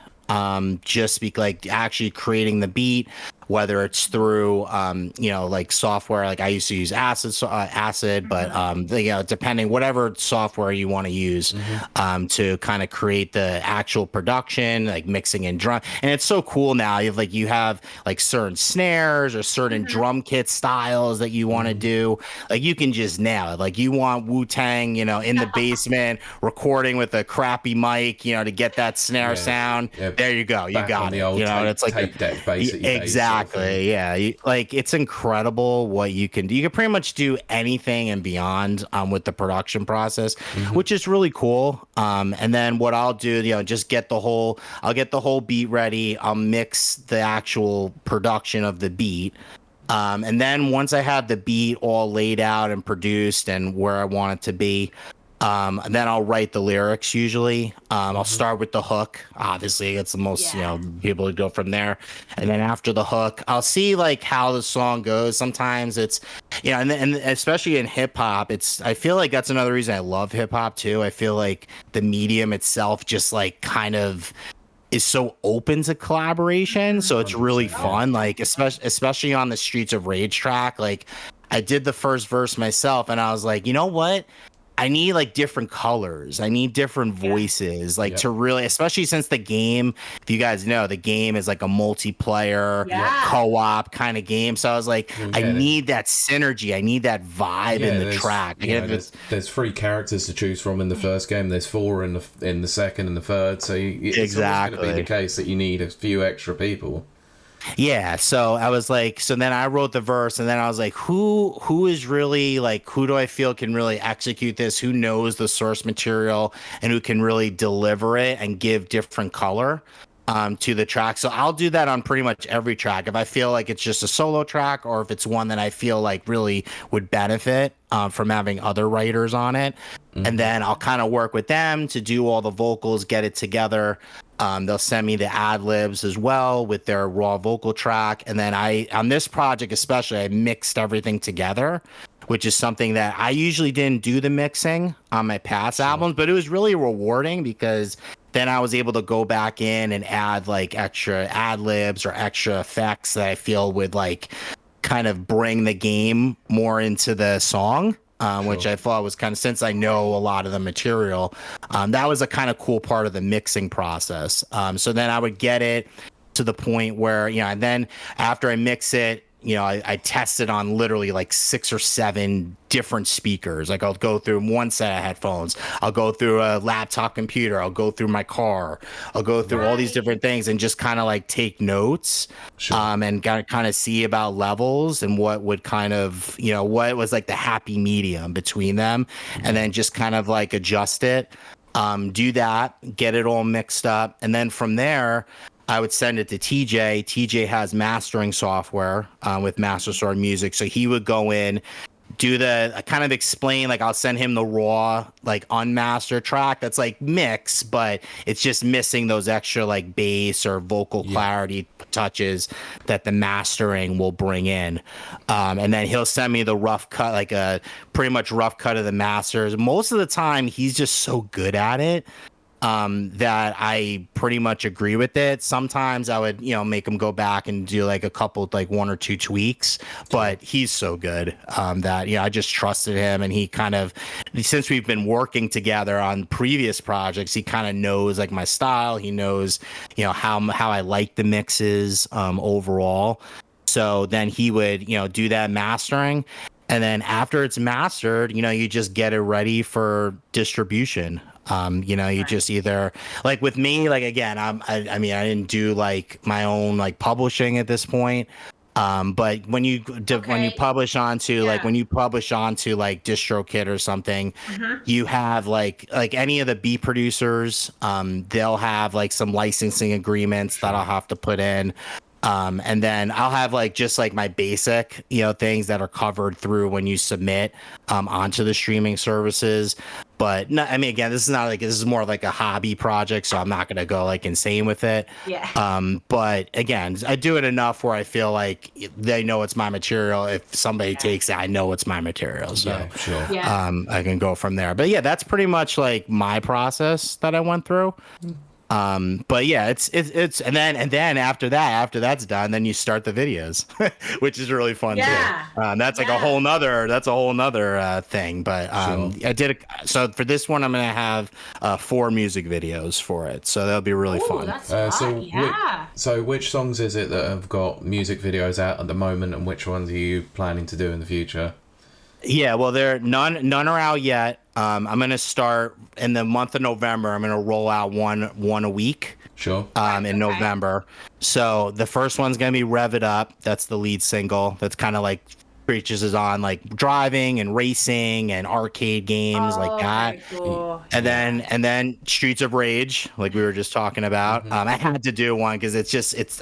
just like actually creating the beat. Whether it's through, like software, like I used to use Acid, but, depending, whatever software you want to use, to kind of create the actual production, like mixing and drum. And it's so cool now. You have certain snares or certain drum kit styles that you want to do. Like you can just nail it. Like you want Wu-Tang, in the basement recording with a crappy mic, to get that snare sound. Yeah. There you go. You got it. It's like tape deck, basically. Exactly. Yeah. It's incredible what you can do. You can pretty much do anything and beyond with the production process, which is really cool. And then what I'll do, just I'll get the whole beat ready. I'll mix the actual production of the beat. And then once I have the beat all laid out and produced and where I want it to be, And then I'll write the lyrics usually. I'll start with the hook. Obviously, it's the most, people would go from there. And then after the hook, I'll see like how the song goes. Sometimes it's, and especially in hip hop, I feel like that's another reason I love hip hop too. I feel like the medium itself just like kind of is so open to collaboration. So it's really fun. Like, especially on the Streets of Rage track, like I did the first verse myself and I was like, you know what? I need like different colors. I need different voices, like to really, especially since the game, if you guys know, the game is like a multiplayer co-op kind of game. So I was like, I need that synergy. I need that vibe in the track. There's 3 characters to choose from in the first game. There's 4 in the second and the third. So it's going to be the case that you need a few extra people. Yeah, so I was like, so then I wrote the verse, and then I was like, who is really like, who do I feel can really execute this? Who knows the source material and who can really deliver it and give different color to the track? So I'll do that on pretty much every track. If I feel like it's just a solo track, or if it's one that I feel like really would benefit from having other writers on it, and then I'll kind of work with them to do all the vocals, get it together. They'll send me the ad libs as well with their raw vocal track. And then on this project especially, I mixed everything together, which is something that I usually didn't do the mixing on my past albums, but it was really rewarding because then I was able to go back in and add like extra ad libs or extra effects that I feel would like kind of bring the game more into the song. Which I thought was kind of, since I know a lot of the material, that was a kind of cool part of the mixing process. So then I would get it to the point where, and then after I mix it, I test it on literally like 6 or 7 different speakers. Like I'll go through one set of headphones. I'll go through a laptop computer. I'll go through my car. I'll go through all these different things and just kind of like take notes and kind of see about levels and what would kind of, what was like the happy medium between them, and then just kind of like adjust it, do that, get it all mixed up. And then from there, I would send it to TJ. TJ has mastering software with MasterSword Music. So he would go in, do kind of explain, like I'll send him the raw, like unmastered track that's like mix, but it's just missing those extra like bass or vocal clarity touches that the mastering will bring in. And then he'll send me the rough cut, like a pretty much rough cut of the masters. Most of the time, he's just so good at it. That I pretty much agree with it. Sometimes I would, make him go back and do like a couple, like 1 or 2 tweaks, but he's so good that, I just trusted him. And he kind of, since we've been working together on previous projects, he kind of knows like my style. He knows, how I like the mixes overall. So then he would, do that mastering. And then after it's mastered, you just get it ready for distribution. You just either, like with me, like again, I mean, I didn't do like my own like publishing at this point. But when you publish onto like DistroKid or something, you have like any of the beat producers, they'll have like some licensing agreements that I'll have to put in. And then I'll have like just like my basic, things that are covered through when you submit onto the streaming services. But no, I mean, again, this is more like a hobby project, so I'm not going to go like insane with it. Yeah. But again, I do it enough where I feel like they know it's my material. If somebody takes it, I know it's my material. So I can go from there. But yeah, that's pretty much like my process that I went through. But yeah, it's and then after that's done, then you start the videos, which is really fun too. That's like a whole nother thing. But I did it. So for this one, I'm gonna have 4 music videos for it. So that'll be really fun. That's fun. So which songs is it that have got music videos out at the moment, and which ones are you planning to do in the future? Yeah, well, none are out yet. I'm gonna start in the month of November. I'm gonna roll out one a week. Sure. In November. So the first one's gonna be "Rev It Up." That's the lead single. That's kind of like preaches is on like driving and racing and arcade games like that. Cool. And then Streets of Rage, like we were just talking about. I had to do one because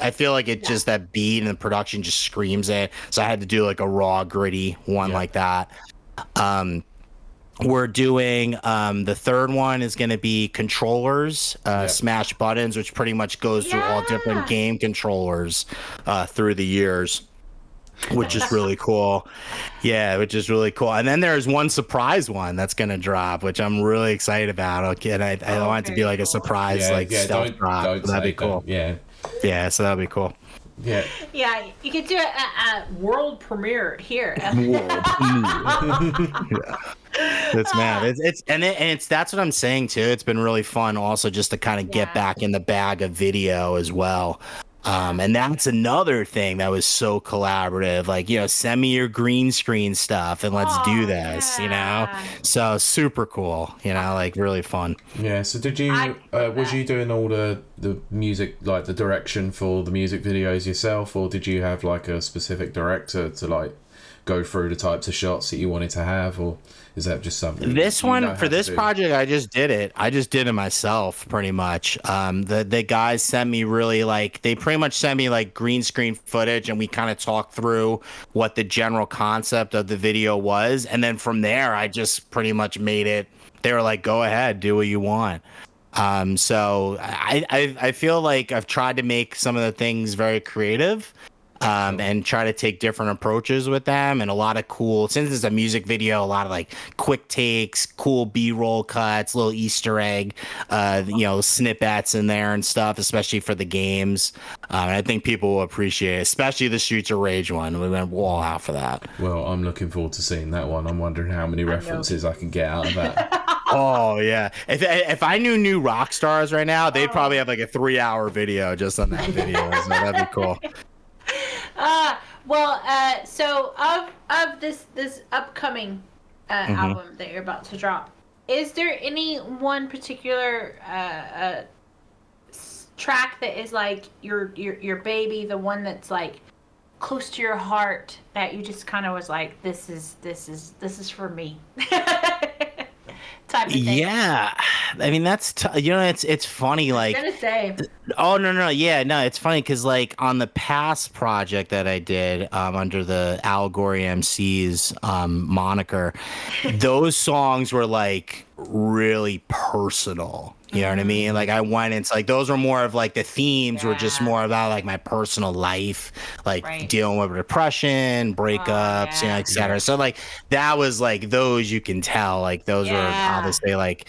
I feel like it just that beat and the production just screams it. So I had to do like a raw, gritty one like that. we're doing the third one is going to be controllers, smash buttons, which pretty much goes through all different game controllers through the years, which is really cool. Yeah, which is really cool. And then there's one surprise one that's going to drop, which I'm really excited about. Okay, and I don't want it to be like a surprise stealth drop. That'd be cool. Yeah, so that'd be cool. Yeah. Yeah, you could do a world premiere here. That's mad. It's that's what I'm saying too. It's been really fun also just to kind of get back in the bag of video as well. And that's another thing that was so collaborative. Like, send me your green screen stuff and let's do this, So super cool, like really fun. Yeah. So did you, was you doing all the music, like the direction for the music videos yourself, or did you have like a specific director to like go through the types of shots that you wanted to have, or is that just something this one for this project? I just did it myself pretty much. The guys sent me they pretty much sent me like green screen footage, and we kind of talked through what the general concept of the video was, and then from there I just pretty much made it. They were like, go ahead, do what you want. So I feel like I've tried to make some of the things very creative. And try to take different approaches with them, and a lot of cool, since it's a music video, a lot of like quick takes, cool B-roll cuts, little Easter egg, snippets in there and stuff, especially for the games. And I think people will appreciate it, especially the Streets of Rage one. We went all out for that. Well, I'm looking forward to seeing that one. I'm wondering how many references I can get out of that. Oh yeah, if I knew new rock stars right now, they'd probably have like a 3-hour video just on that video. So that'd be cool. So of this upcoming album that you're about to drop, is there any one particular track that is like your baby, the one that's like close to your heart, that you just kind of was like, this is for me? Type of thing. Yeah, I mean that's it's funny, like, I was gonna say. Oh no, yeah, no, it's funny because like on the past project that I did under the Allegory MCs moniker, those songs were like really personal. You know what I mean? Like I went into like those were more of like the themes were just more about like my personal life, like dealing with depression, breakups, etc. So like that was like those, you can tell like those were obviously like,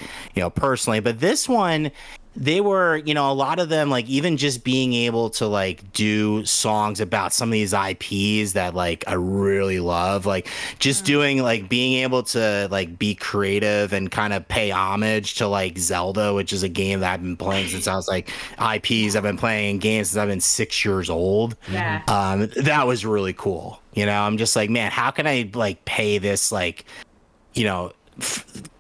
personally. But this one, they were, a lot of them, like even just being able to like do songs about some of these IPs that like I really love, like just doing like being able to like be creative and kind of pay homage to like Zelda, which is a game that I've been playing since I was like IPs I've been playing games since I've been 6 years old. That was really cool. I'm just like, man, how can I like pay this like,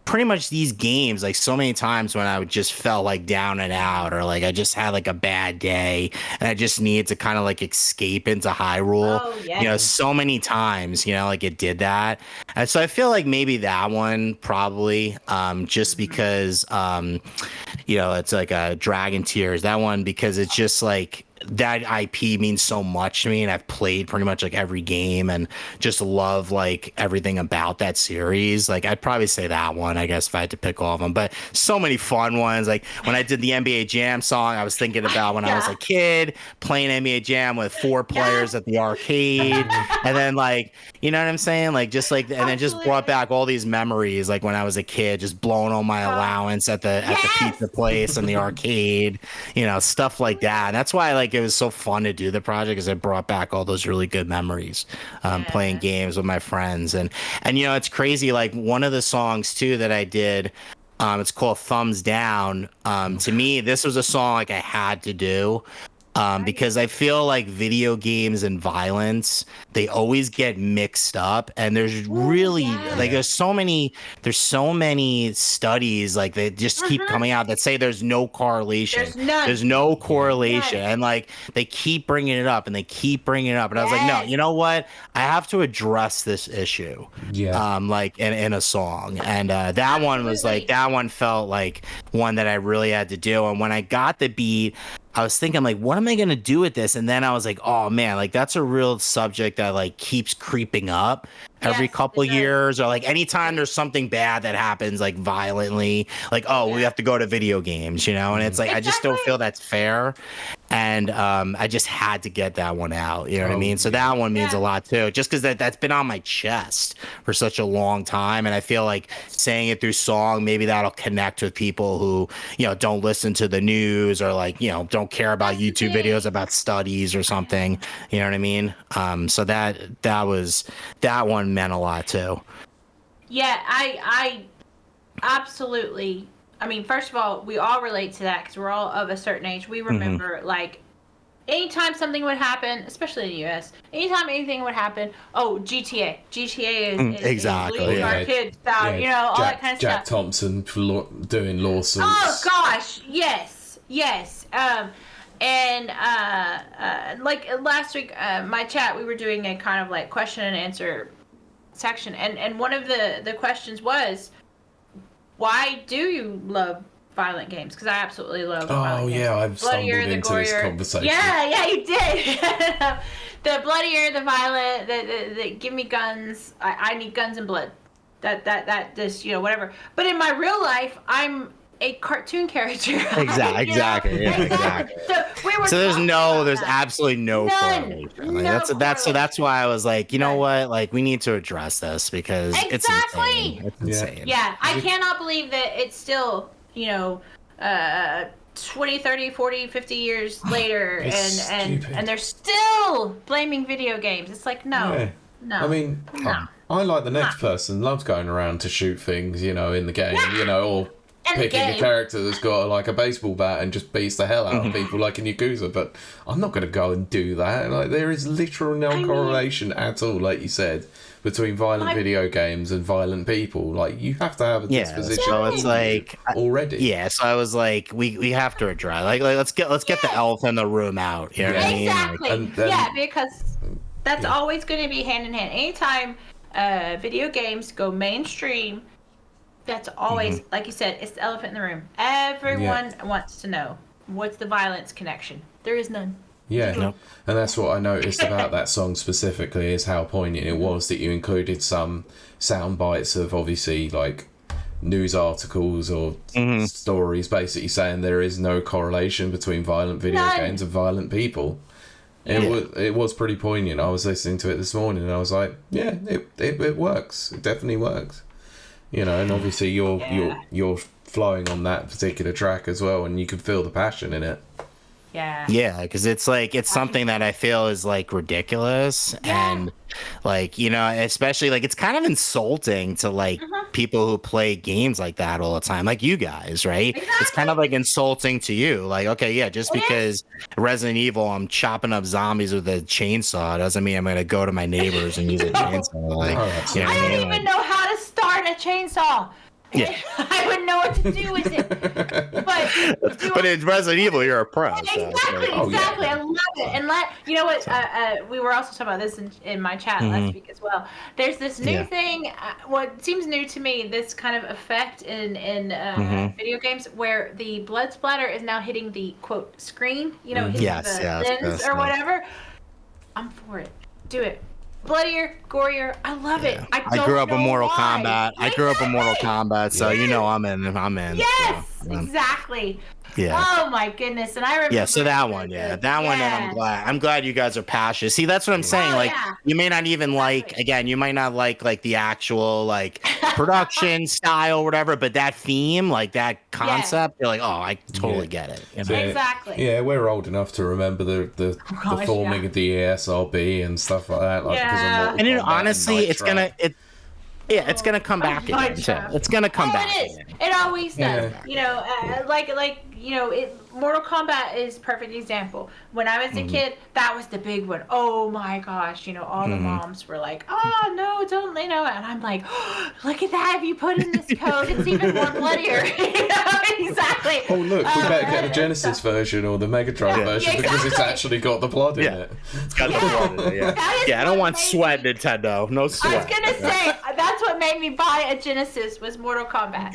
pretty much these games, like so many times when I would just felt like down and out, or like I just had like a bad day and I just needed to kind of like escape into Hyrule. So many times, like it did that. And so I feel like maybe that one probably, just because, it's like a Dragon Tears, that one, because it's just like, that IP means so much to me, and I've played pretty much like every game and just love like everything about that series. Like I'd probably say that one, I guess, if I had to pick all of them. But so many fun ones. Like when I did the NBA Jam song, I was thinking about when I was a kid playing NBA Jam with 4 players at the arcade, and then like, you know what I'm saying? Like just like, and then just brought back all these memories, like when I was a kid, just blowing all my allowance at the pizza place and the arcade, stuff like that. And that's why like it was so fun to do the project, because it brought back all those really good memories, playing games with my friends. And it's crazy, like one of the songs too that I did, it's called Thumbs Down. To me, this was a song like I had to do, because I feel like video games and violence, they always get mixed up, and there's really like there's so many studies like they just keep coming out that say there's no correlation. There's no correlation, and like they keep bringing it up and they keep bringing it up, and I was like, no, you know what? I have to address this issue. Like in a song, and that one was like, that one felt like one that I really had to do. And when I got the beat, I was thinking, like, what am I going to do with this? And then I was like, oh, man, like, that's a real subject that, like, keeps creeping up every couple years, or, like, anytime there's something bad that happens, like, violently, like, we have to go to video games, you know? And it's like, I just don't feel that's fair. And I just had to get that one out. You know what I mean? So that one means a lot, too, just because that's been on my chest for such a long time. And I feel like saying it through song, maybe that'll connect with people who, you know, don't listen to the news, or, like, you know, don't care about YouTube videos about studies or something. You know what I mean? So that one meant a lot, too. Yeah, I absolutely. I mean, first of all, we all relate to that because we're all of a certain age. We remember, like, anytime something would happen, especially in the U.S., anytime anything would happen, GTA. GTA is exactly our kids out, you know, all that kind of stuff. Jack Thompson doing lawsuits. Oh, gosh, yes. And like last week, my chat, we were doing a kind of, like, question and answer section, and one of the questions was, why do you love violent games? Because I absolutely love violent games. I've stumbled into this conversation. Yeah, you did. The bloodier, the violent, the give me guns. I need guns and blood. That this, you know, whatever. But in my real life, I'm a cartoon character. Exactly. So there's absolutely no correlation. Like, so that's why I was like, you know what? Like, we need to address this because it's insane. It's insane. Yeah, I cannot believe that it's still, you know, 20, 30, 40, 50 years later, and they're still blaming video games. It's like, no. I mean, I like the next person loves going around to shoot things, you know, in the game, you know, or picking a character that's got, like, a baseball bat and just beats the hell out of people like in Yakuza, but I'm not going to go and do that. Like, there is literal no correlation at all, like you said, between violent video games and violent people. Like, you have to have a disposition. So it's like already. Yeah, so I was like, we have to address, like let's get the elephant in the room out. You know what I mean? Exactly. Because that's always going to be hand in hand. Anytime video games go mainstream, that's always, like you said, it's the elephant in the room. Everyone wants to know, what's the violence connection? There is none. Yeah, no. And that's what I noticed about that song specifically, is how poignant it was that you included some sound bites of, obviously, like, news articles or stories basically saying there is no correlation between violent video games and violent people. It was pretty poignant. I was listening to it this morning and I was like, yeah, it works. It definitely works. You know, and obviously you're flowing on that particular track as well, and you can feel the passion in it. Yeah, because it's like, it's something that I feel is, like, ridiculous, and, like, you know, especially, like, it's kind of insulting to, like, people who play games like that all the time, like you guys, right? Exactly. It's kind of, like, insulting to you, like, okay, just because Resident Evil, I'm chopping up zombies with a chainsaw, doesn't mean I'm gonna go to my neighbors and use a chainsaw. Like, you know I don't even know how to start a chainsaw. Yeah. I wouldn't know what to do with it. But in Resident Evil, you're a pro. Exactly. I love it. And you know what? We were also talking about this in my chat last week as well. There's this new thing. What seems new to me, this kind of effect in video games where the blood splatter is now hitting the quote screen. You know, hitting the lens or whatever. I'm for it. Do it. Bloodier, gorier. I love it. I grew up in Mortal Kombat. So you know I'm in. Yes, exactly. Yeah. Oh my goodness. And I remember. Yeah. So that one. Yeah. That one. And I'm glad you guys are passionate. See, that's what I'm saying. Like, you may not even you might not like the actual, like, production style or whatever, but that theme, like, that concept, you're like, oh, I totally get it. You know? Exactly. Yeah, we're old enough to remember the forming of the ESRB and stuff like that. Like, and honestly, it's gonna come back again. It's gonna come back. It is. It always does. You know, you know, Mortal Kombat is a perfect example. When I was a kid, that was the big one. Oh my gosh, you know, all the moms were like, oh no, don't, you know, and I'm like, oh, look at that, if you put in this code, it's even more bloodier. You know, exactly. Oh look, we better get the Genesis version or the Mega Drive version because it's actually got the blood in it. It's got the blood in it, I don't want sweat, Nintendo. No sweat. I was gonna say, that's what made me buy a Genesis was Mortal Kombat.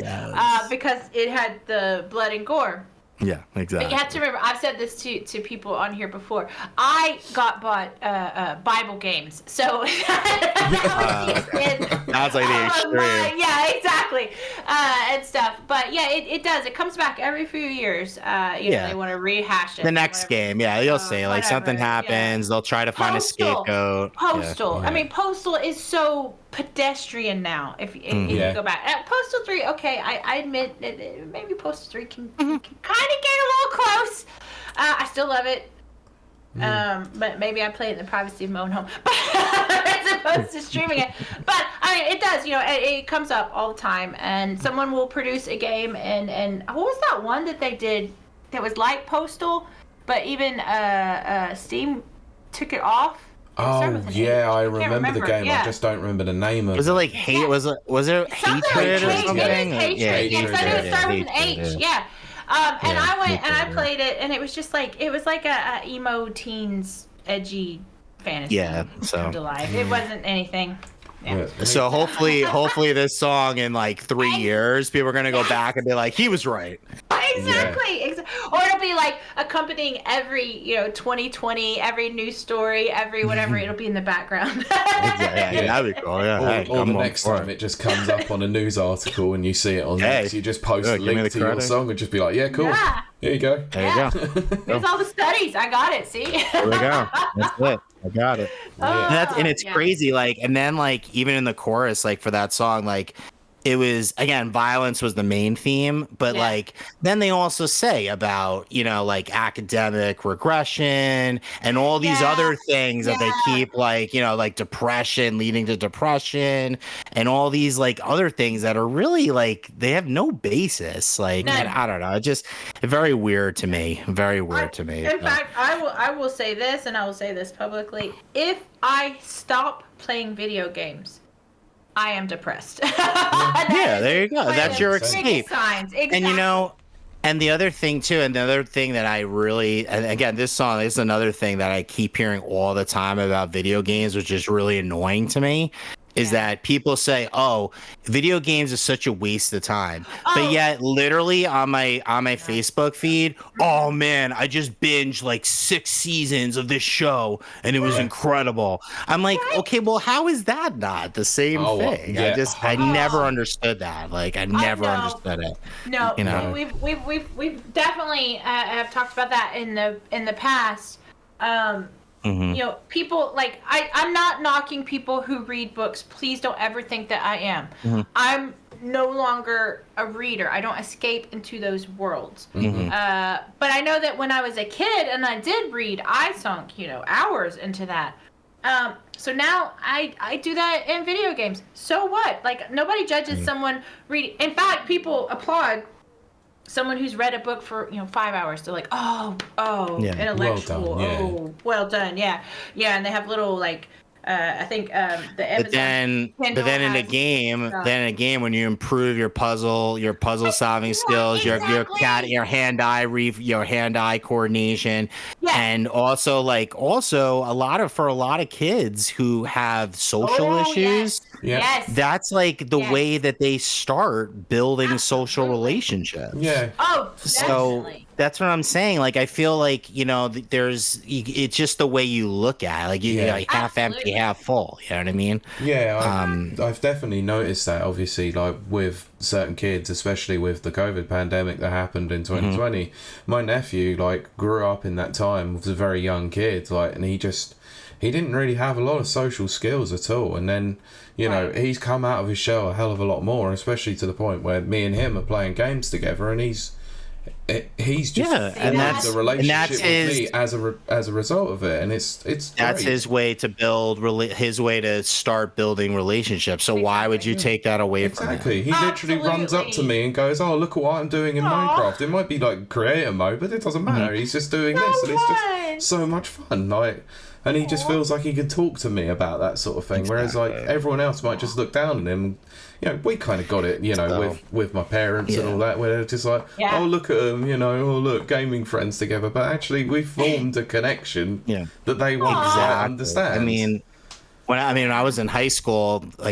Because it had the blood and gore. Yeah, exactly. But you have to remember, I've said this to people on here before. I bought Bible games, so that's like the extreme. Yeah, exactly, and stuff. But yeah, it does. It comes back every few years. You know, they want to rehash it. The next game, you'll say like something happens. They'll try to find a scapegoat. Postal. Yeah. I mean, Postal is so pedestrian now. If you go back, Postal 3, okay, I admit that maybe Postal 3 can kind of get a little close. I still love it. But maybe I play it in the privacy of my own home as opposed to streaming it. But I mean, it does. You know, it comes up all the time, and someone will produce a game. And what was that one that they did that was like Postal, but even Steam took it off? Oh yeah, I remember the game. I just don't remember the name of it. Was it like hate? Was it hatred or something? Hatred. Yes, I knew it started with an H. Yeah. And I went and I played it, and it was just like a emo teens edgy fantasy. Yeah. So come to life. It wasn't anything. Yeah. So hopefully this song in like 3 years, people are gonna go back and be like, he was right. Exactly. Or it'll be like accompanying every 2020, every news story, every whatever. It'll be in the background. Yeah, that'd be cool. Yeah. Or the next time it just comes up on a news article and you see it on next, you just post a link to your song and just be like, yeah, cool. Yeah. Here you go. There you go. There's all the studies. I got it. See? There we go. That's it. I got it. And it's crazy. Like, and then like even in the chorus, like for that song, like it was, again, violence was the main theme, but like then they also say about, like academic regression and all these other things that they keep like, like depression leading to depression and all these like other things that are really like they have no basis. Like, and I don't know, it's just very weird to me. Very weird to me. In fact, I will say this, and I will say this publicly. If I stop playing video games, I am depressed. Yeah, there you go. That's your escape. Exactly. And and the other thing too, and the other thing that I really, and again, this song is another thing that I keep hearing all the time about video games, which is really annoying to me, is that people say, "Oh, video games is such a waste of time," but yet literally on my Facebook feed, "Oh man, I just binged like 6 seasons of this show and it was incredible." I'm like, okay, well, how is that not the same thing? Yeah. I never understood that. Like, I never understood it. No, we've definitely have talked about that in the past. People like I'm not knocking people who read books. Please don't ever think that I am. I'm no longer a reader. I don't escape into those worlds. But I know that when I was a kid and I did read, I sunk hours into that. So now I do that in video games. So what? Like, nobody judges someone reading. In fact, people applaud someone who's read a book for 5 hours. They're like, intellectual, well done, yeah, and they have little like I think the Amazon. But then in a game, when you improve your puzzle solving skills, your hand-eye coordination, and also a lot of kids who have social issues. Yes. That's like the way that they start building social relationships. Yeah. Oh, definitely. So that's what I'm saying. Like, I feel like, it's just the way you look at it. Like, like half empty, half full. You know what I mean? Yeah. I've definitely noticed that, obviously, like with certain kids, especially with the COVID pandemic that happened in 2020. My nephew, like, grew up in that time, was a very young kid, like, and he didn't really have a lot of social skills at all. And then, he's come out of his shell a hell of a lot more, especially to the point where me and him are playing games together, and he's just formed a relationship with me as a result of it, and it's that's great. his way to build his way to start building relationships. So why would you take that away from him? Exactly. He literally runs up to me and goes, "Oh, look at what I'm doing in Minecraft." It might be like creator mode, but it doesn't matter. He's just doing this, and it's just so much fun. Like. And he just feels like he can talk to me about that sort of thing. Exactly. Whereas, like, everyone else might just look down on him. We kind of got it, with my parents and all that, where they're just like, oh, look at them, oh, look, gaming friends together. But actually, we formed a connection that they won't understand. I mean, When I was in high school, my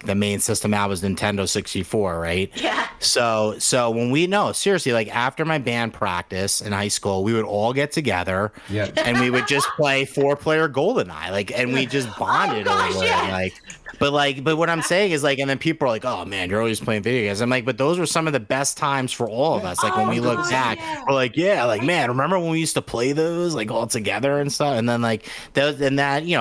the main system out was Nintendo 64, right? Yeah. So seriously, like after my band practice in high school, we would all get together, and we would just play 4-player GoldenEye, and we just bonded over it, But what I'm saying is and then people are like, oh man, you're always playing video games. I'm like, but those were some of the best times for all of us. When we look back, we're like, man, remember when we used to play those all together and stuff? And then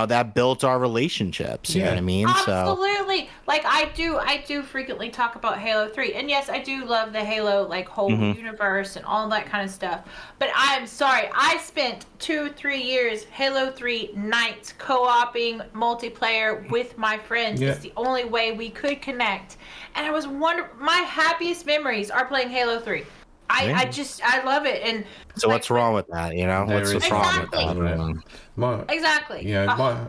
that built our relationships. You know what I mean? Absolutely. I do frequently talk about Halo 3. And yes, I do love the Halo whole universe and all that kind of stuff. But I'm sorry, I spent 2-3 years Halo 3 nights co-oping multiplayer with my friends. It's the only way we could connect. And I was my happiest memories are playing Halo 3. I love it. And so what's wrong with that? What's wrong with that? Exactly.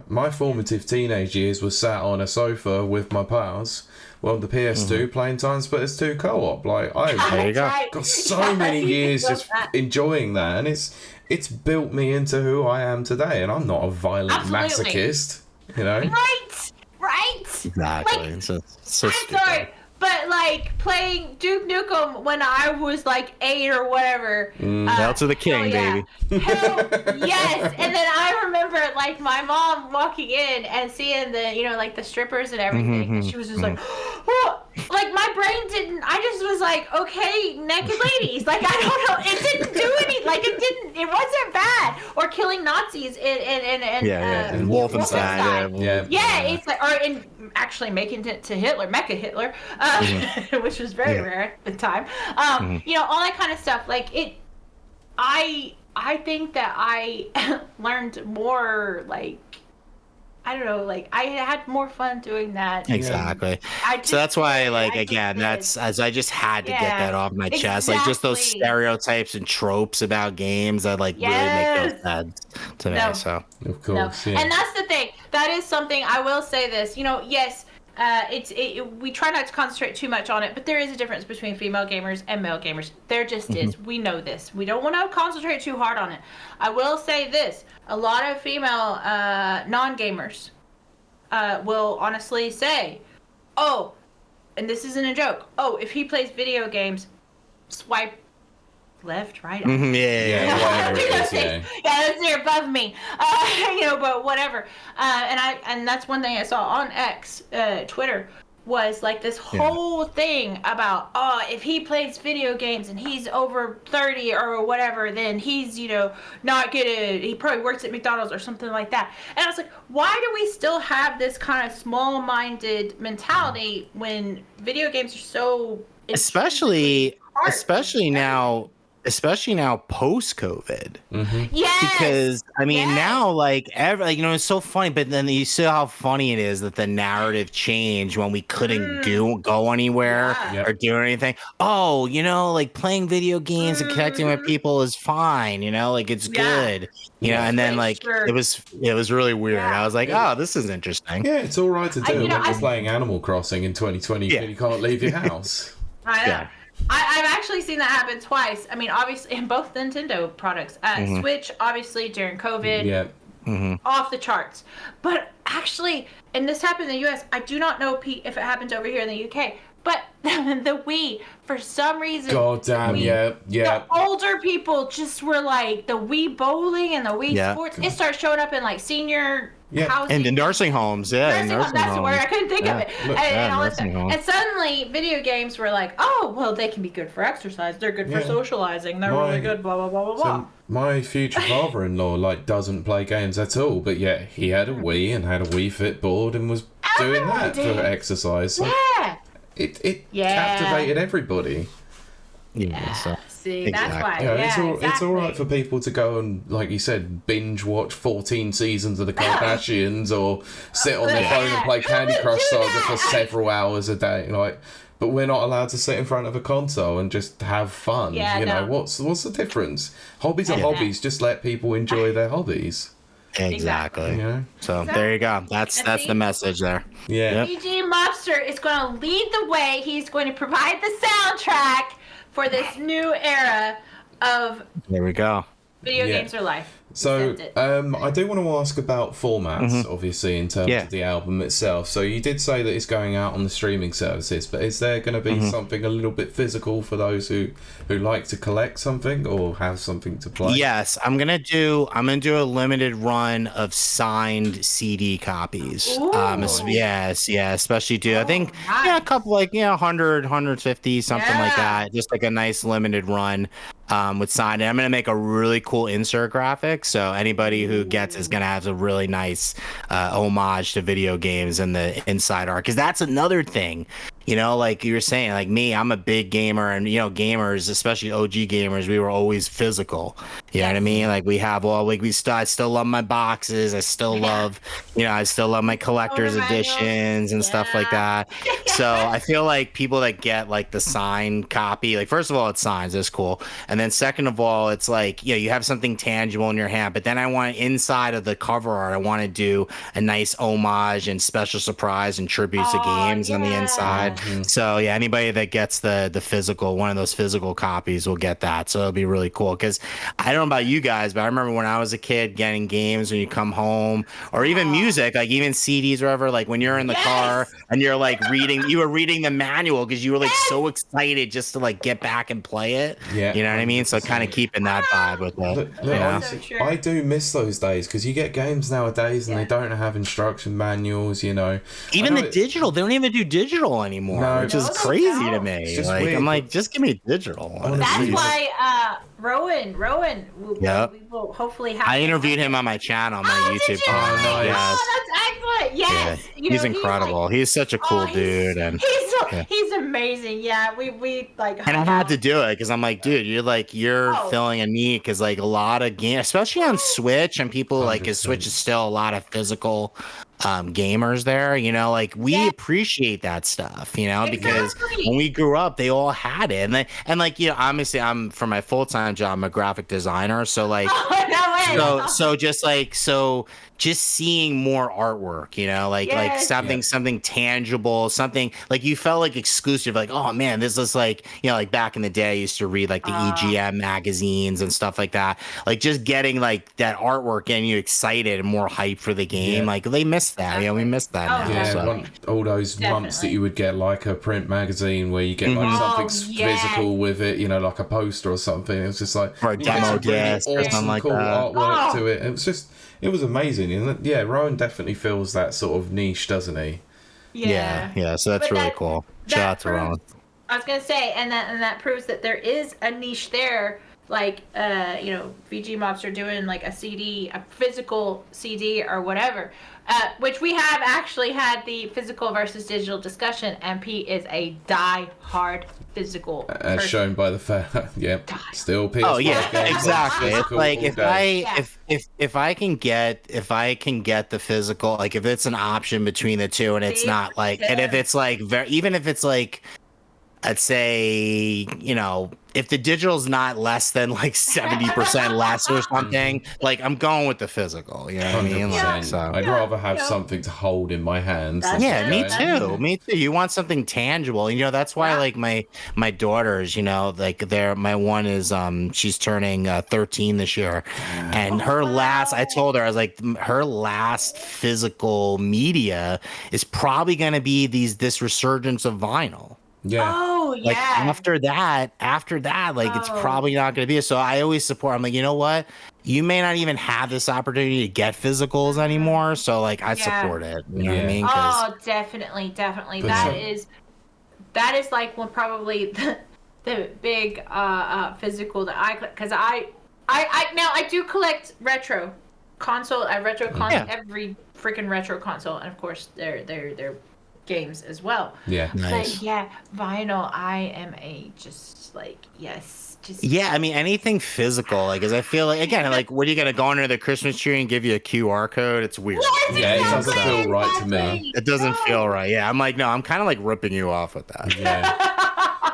My formative teenage years was sat on a sofa with my pals. Well, the PS2 playing time split as 2 co-op. There you go. Got so many years just enjoying that, and it's built me into who I am today. And I'm not a violent masochist, Right. Exactly. It's so I'm stupid. sorry. But playing Duke Nukem when I was 8 or whatever. Hail to the king, baby. Hell yes. And then I remember my mom walking in and seeing the the strippers and everything. And she was just oh, my brain didn't. I just was okay, naked ladies. I don't know. It didn't do anything. It wasn't bad. Or killing Nazis and Wolfenstein. Yeah. It's or actually making it to Hitler, Mecha Hitler, which was very rare at the time. All that kind of stuff. I think that I learned more. I don't know. I had more fun doing that. Exactly. So that's why, I just had to get that off my chest. Just those stereotypes and tropes about games that really make no sense to me. So of course, and that's the thing. That is something I will say. This, yes. We try not to concentrate too much on it, but there is a difference between female gamers and male gamers. There just is. We know this. We don't want to concentrate too hard on it. I will say this. A lot of female non-gamers will honestly say, oh, and this isn't a joke, oh, if he plays video games, swipe left, right? That's there above me. But whatever. And that's one thing I saw on X, Twitter, was this whole thing about, if he plays video games and he's over 30 or whatever, then he's, not gonna, he probably works at McDonald's or something like that. And I was like, why do we still have this kind of small-minded mentality when video games are so especially now post-COVID. Yes. Because now it's so funny, but then you see how funny it is that the narrative changed when we couldn't go anywhere or do anything. Oh, playing video games and connecting with people is fine, it's good. And then it was really weird. I was like, oh, this is interesting. Yeah, it's all right to do when you're playing Animal Crossing in 2020 and you can't leave your house. I know. Yeah. I've actually seen that happen twice. Obviously, in both Nintendo products. Switch, obviously, during COVID, off the charts. But actually, and this happened in the US, I do not know, Pete, if it happened over here in the UK, but the Wii, for some reason... God damn, The older people just were the Wii bowling and the Wii sports. It started showing up in, senior... housing. And the nursing homes, Nursing homes, that's the word. I couldn't think of it. And all that stuff. And suddenly, video games were oh, well, they can be good for exercise. They're good for socializing. They're really good, blah, blah, blah, blah, blah. So my future father-in-law, doesn't play games at all. But, he had a Wii and had a Wii Fit board and was doing that for exercise. So it captivated everybody. See, that's why. It's all right for people to go and, like you said, binge watch 14 seasons of the Kardashians or sit on their phone and play Candy Crush Saga for several hours a day. But we're not allowed to sit in front of a console and just have fun. What's the difference? Hobbies are hobbies. Just let people enjoy their hobbies. Exactly. So there you go. That's the message there. Yeah. VG Mobster is going to lead the way. He's going to provide the soundtrack for this new era of... There we go. Video games are life. So, I do want to ask about formats, obviously, in terms of the album itself. So, you did say that it's going out on the streaming services, but is there going to be something a little bit physical for those who like to collect something or have something to play? Yes, I'm gonna do a limited run of signed CD copies. Yes, especially I think a couple 100, 150, something like that. Just like a nice limited run. With signed, and I'm gonna make a really cool insert graphic, so anybody who gets is gonna have a really nice homage to video games in the inside art, because that's another thing. Like you were saying, like me, I'm a big gamer, and gamers, especially OG gamers, we were always physical. You know what I mean? Like I still love my boxes. I still love, I still love my collector's editions and stuff like that. So I feel like people that get like the signed copy, like first of all, it's signed, that's cool, and then second of all, it's like you have something tangible in your hand. But then I want inside of the cover art, I want to do a nice homage and special surprise and tributes to games on the inside. So anybody that gets the physical, one of those physical copies will get that. So it'll be really cool, because I don't know about you guys, but I remember when I was a kid getting games when you come home, or even music, like even CDs or whatever, like when you're in the car and you're like you were reading the manual because you were like so excited just to like get back and play it. Yeah. You know what I mean? So kind of keeping that vibe with it. Look, I do miss those days, because you get games nowadays and they don't have instruction manuals, Even the digital, they don't even do digital anymore, which is crazy to me. Like weird. I'm like, just give me digital. That's why Rowan we will hopefully have. I interviewed him on my channel, my YouTube channel. Oh, nice. That's excellent. Yes. Yeah. He's incredible. He's such a cool dude, and he's amazing. Yeah, we like. And I had to do it because I'm like, dude, you're filling a need, because like a lot of games, especially on Switch, and people like, because Switch is still a lot of physical gamers there, like we appreciate that stuff, because when we grew up, they all had it, and obviously I'm, for my full-time job, I'm a graphic designer, so like just seeing more artwork, like something tangible, something like you felt like exclusive, like, oh man, this is like, like back in the day I used to read like the EGM magazines and stuff like that, like just getting like that artwork getting you excited and more hype for the game. Like they missed that, we missed that now. Yeah, so. All those months that you would get like a print magazine where you get like something physical with it, like a poster or something. It was just like, or a demo disc or something like cool that. Artwork to it. It was amazing. And Rowan definitely fills that sort of niche, doesn't he? Yeah. So that's really cool. Shout out to Rowan. I was gonna say, and that proves that there is a niche there. Like, VG Mobster doing like a CD, a physical CD or whatever, which we have actually had the physical versus digital discussion. MP is a die-hard physical as shown by the fact, still PS4. Oh yeah, exactly. It's like if I can get the physical, like if it's an option between the two, and it's not like, and if it's like even if it's like, I'd say, if the digital's not less than like 70% less or something, like I'm going with the physical. You know what I mean? Like, so I'd rather have something to hold in my hands. Me too. Me too. You want something tangible. That's why like my daughters, like my one is she's turning 13 this year, and I told her, I was like, her last physical media is probably going to be this resurgence of vinyl. Yeah. Oh, yeah. Like after that, like it's probably not going to be. So I always support. I'm like, you know what? You may not even have this opportunity to get physicals anymore. So like, I support it. You know what I mean? Oh, definitely. That is like one probably the big physical that I collect, because I now I do collect retro console. I every freaking retro console, and of course they're games as well. Yeah. Nice. But vinyl, I am I mean, anything physical, like, because I feel like, again, like, what are you gonna go under the Christmas tree and give you a QR code? It's weird. It doesn't feel right to me. It doesn't feel right. Yeah, I'm like, no, I'm kind of like ripping you off with that.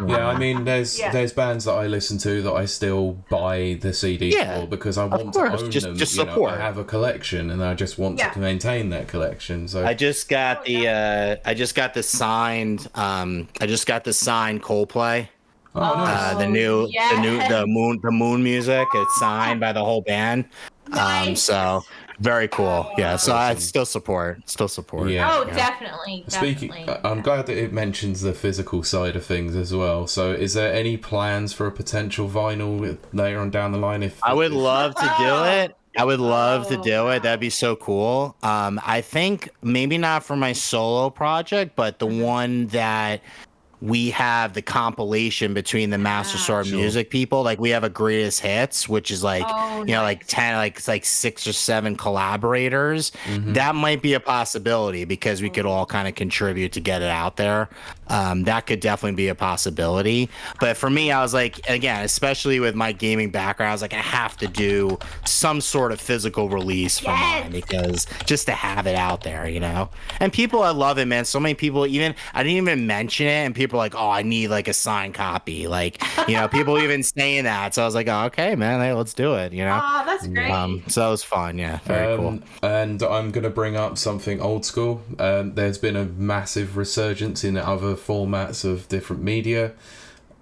Yeah, I mean, there's bands that I listen to that I still buy the CD for, because I want to own them. Just support. I have a collection, and I just want to maintain that collection. So I just got the signed Coldplay. The moon music. It's signed by the whole band. Nice. So very cool. Yeah. So I still support. Yeah. Oh, definitely. Speaking, I'm glad that it mentions the physical side of things as well. So, is there any plans for a potential vinyl later on down the line? I would love to do it. I would love to do it. That'd be so cool. I think maybe not for my solo project, but the one that we have the compilation between the Master Sword Music people. Like we have a greatest hits, which is like, like 10, like it's like 6 or 7 collaborators. That might be a possibility because we could all kind of contribute to get it out there. That could definitely be a possibility. But for me, I was like, again, especially with my gaming background, I was like, I have to do some sort of physical release for mine because just to have it out there, And people, I love it, man. So many people, I didn't even mention it, and people are like, oh, I need like a signed copy. Like, people even saying that. So I was like, oh, okay, man, hey, let's do it, Oh, that's great. So it was fun, yeah. Very cool. And I'm going to bring up something old school. There's been a massive resurgence in other formats of different media,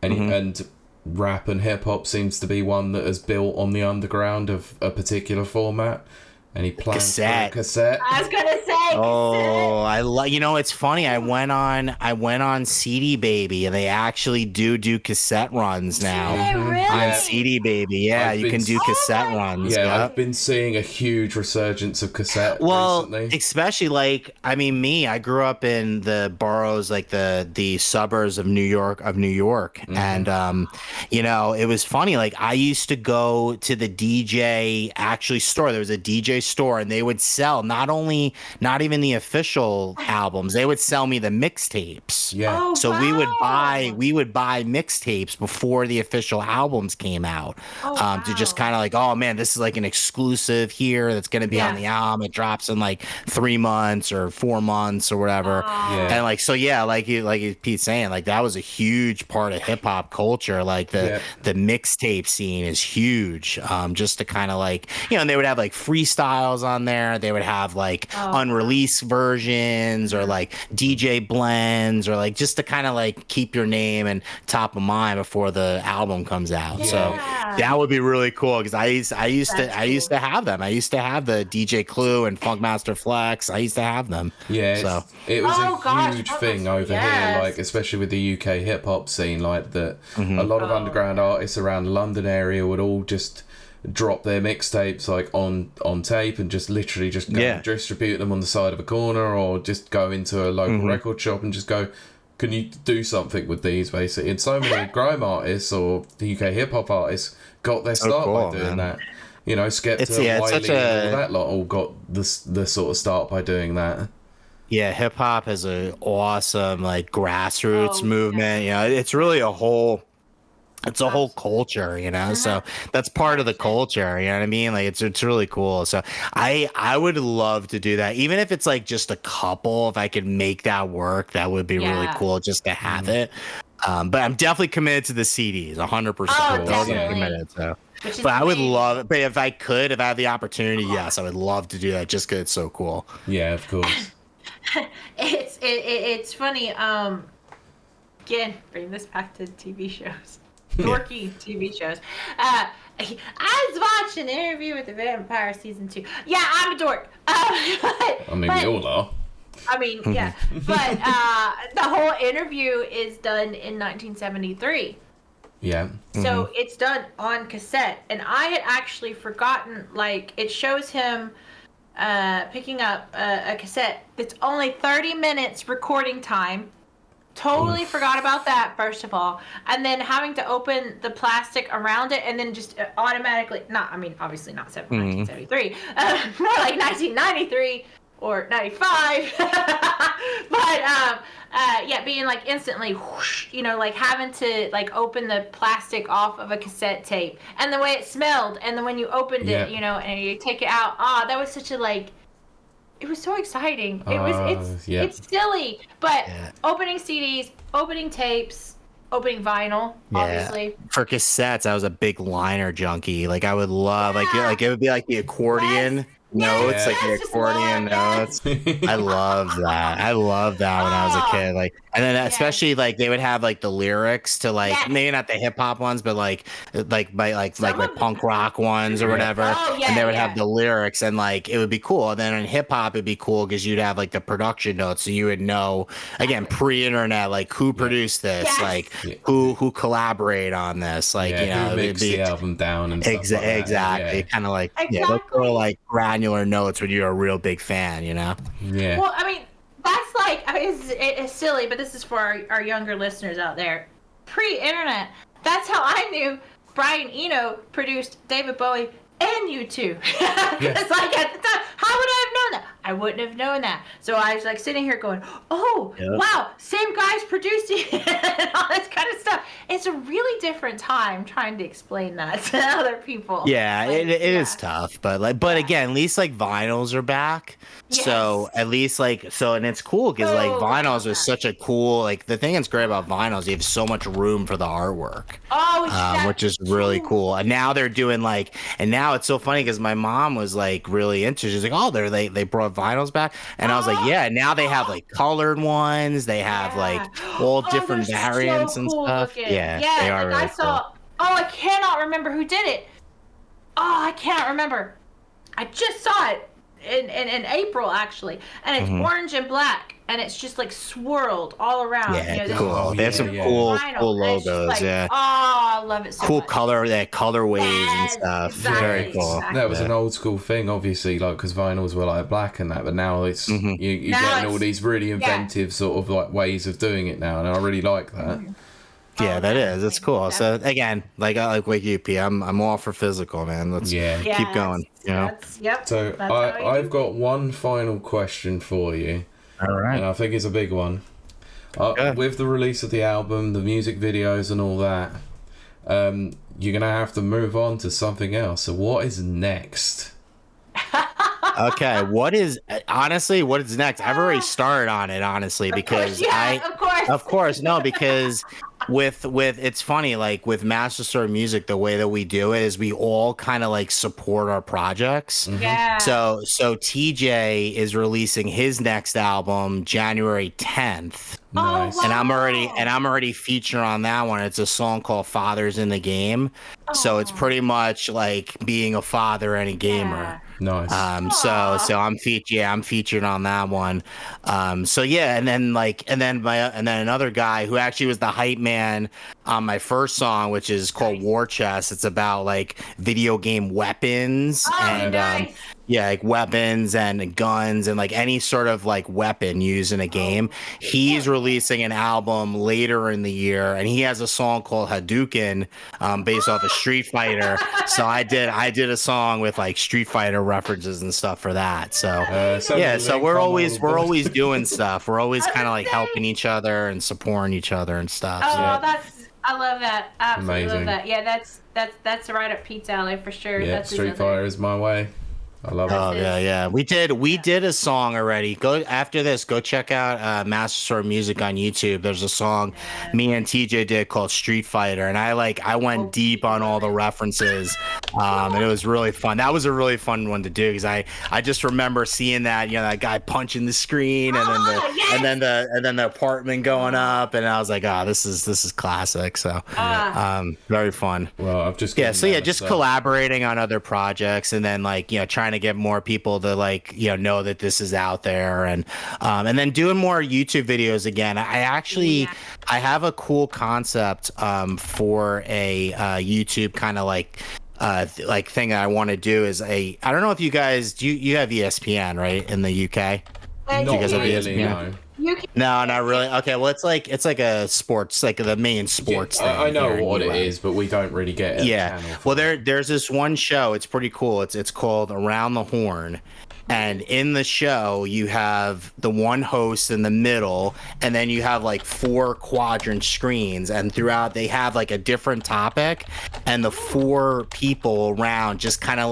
and rap and hip hop seems to be one that has built on the underground of a particular format. Any plans for a cassette? I was gonna say. Oh, I love. It's funny. I went on CD Baby, and they actually do cassette runs now. Really? On CD Baby, yeah, you can do cassette runs. Yeah, I've been seeing a huge resurgence of cassette recently. Especially me. I grew up in the boroughs, like the suburbs of New York, and it was funny. Like I used to go to the DJ store. There was a DJ store, and they would sell not even the official albums, they would sell me the mixtapes. We would buy mixtapes before the official albums came out. To just kind of like, oh man, this is like an exclusive here that's going to be on the album. It drops in like 3 months or 4 months or whatever. And like Pete's saying, like that was a huge part of hip hop culture. Like the mixtape scene is huge. Just to kind of like, and they would have like freestyles on there. They would have like unreleased versions or like DJ blends or like just to kind of like keep your name and top of mind before the album comes out. So that would be really cool because I used to have them. I used to have the DJ Clue and Funkmaster Flex. I used to have them. Yeah, it was a huge thing over here, like especially with the UK hip hop scene, like that. A lot of underground artists around the London area would all just drop their mixtapes like on tape and just literally just go and distribute them on the side of a corner or just go into a local record shop and just go, can you do something with these, basically? And so many grime artists or the UK hip hop artists got their start by doing that. Skepta, Wilde, all that lot all got the sort of start by doing that. Yeah, hip hop has an awesome like grassroots movement. It's really a whole culture, so that's part of the culture, you know what I mean? Like it's really cool. So I would love to do that. Even if it's like just a couple, if I could make that work, that would be really cool just to have it. But I'm definitely committed to the CDs, 100%. Definitely Committed. So. But I would love it. But if I had the opportunity, yes, I would love to do that just because it's so cool. Yeah, of course. It's funny. Again, bring this back to TV shows. Dorky TV shows. I was watching an interview with the Vampire season 2. Yeah, I'm a dork. We all are. Yeah. But the whole interview is done in 1973. Yeah. So it's done on cassette. And I had actually forgotten, like, it shows him picking up a cassette that's only 30 minutes recording time. Totally forgot about that, first of all. And then having to open the plastic around it and then just automatically, obviously not 1973, more like 1993 or 95. But, being like instantly, whoosh, like having to like open the plastic off of a cassette tape and the way it smelled. And then when you opened it, and you take it out, that was such a like, it was so exciting. It's silly, but opening CDs, opening tapes, opening vinyl, obviously. For cassettes, I was a big liner junkie. Like I would love, like it would be like the accordion notes, like the accordion notes. I love that. When I was a kid. Like And then especially like they would have like the lyrics to like maybe not the hip hop ones, but like punk rock ones or whatever. And they would have the lyrics and like it would be cool. And then in hip hop it'd be cool because you'd have like the production notes, so you would know again pre-internet like who produced this, like who collaborated on this, like you know, who mixed the album down and stuff like that. Exactly, kind of like those little like granular notes when you're a real big fan, you know. Yeah. Well, I mean. That's like, I mean, it's silly, but this is for our younger listeners out there. Pre-internet, that's how I knew Brian Eno produced David Bowie and U2. It's like at the time, how would I have known that? I wouldn't have known that. So I was like sitting here going, oh, wow, same guy's producing and all this kind of stuff. It's a really different time trying to explain that to other people. Yeah, like, it is tough, but again, at least like vinyls are back. Yes. So at least like and it's cool because like vinyls are such a cool like the thing that's great about vinyls, you have so much room for the artwork. Which is really cool. And now they're doing like, and now it's so funny because my mom was like really into. She's like, oh, they brought vinyls back, and I was like, yeah. Now they have like colored ones. They have like all different variants and stuff. Looking. Yeah, they are. Really cool. I cannot remember who did it. I can't remember. I just saw it in April actually, and it's orange and black, and it's just like swirled all around. Yeah, cool. They have some cool logos. Like, I love it so cool much. Colorways and stuff. Exactly, very cool. Exactly. That was an old school thing, obviously, like because vinyls were like black and that, but now it's you're getting all these really inventive sort of like ways of doing it now, and I really like that. Yeah, that is. It's cool. So again, like you, P. I'm all for physical, man. Let's keep going. You know. So I've got one final question for you. All right. And I think it's a big one. With the release of the album, the music videos, and all that, you're gonna have to move on to something else. So what is next? Okay, what is next? I've already started on it, honestly, because of course, no, because with it's funny, like with Master Story Music, the way that we do it is we all kind of like support our projects. Yeah. So TJ is releasing his next album January 10th. Nice. And I'm already featured on that one. It's a song called Fathers in the Game. So it's pretty much like being a father and a gamer. Nice. So I'm featured on that one. And then another guy who actually was the hype man on my first song, which is called War Chest. It's about like video game weapons and like weapons and guns and like any sort of like weapon used in a game. He's releasing an album later in the year, and he has a song called Hadouken, based off of Street Fighter. So I did a song with like Street Fighter references and stuff for that. So so we're always doing stuff. We're always kind of like helping each other and supporting each other and stuff. I love that. Absolutely Amazing. love that. Yeah, that's right up Pete's alley for sure. Yeah, that's Street Fighter is my way. I love it. Oh yeah. We did a song already. After this, go check out Master Sword Music on YouTube. There's a song me and TJ did called Street Fighter, and I went deep on all the references, and it was really fun. That was a really fun one to do because I just remember seeing that that guy punching the screen and then the apartment going up, and I was like, this is classic. So very fun. Well, I've just just collaborating on other projects, and then like trying to get more people to like know that this is out there, and then doing more YouTube videos again. I have a cool concept for a YouTube kind of like thing that I want to do is I don't know if you guys you have ESPN right in the UK? Not you guys have really, ESPN? No, not really. Okay, well, it's like a sports, like the main sports thing. I know what it is, but we don't really get it. Yeah. Well, there's this one show. It's pretty cool. It's called Around the Horn. And in the show, you have the one host in the middle, and then you have like 4 quadrant screens, and throughout they have like a different topic, and the 4 people around just kind of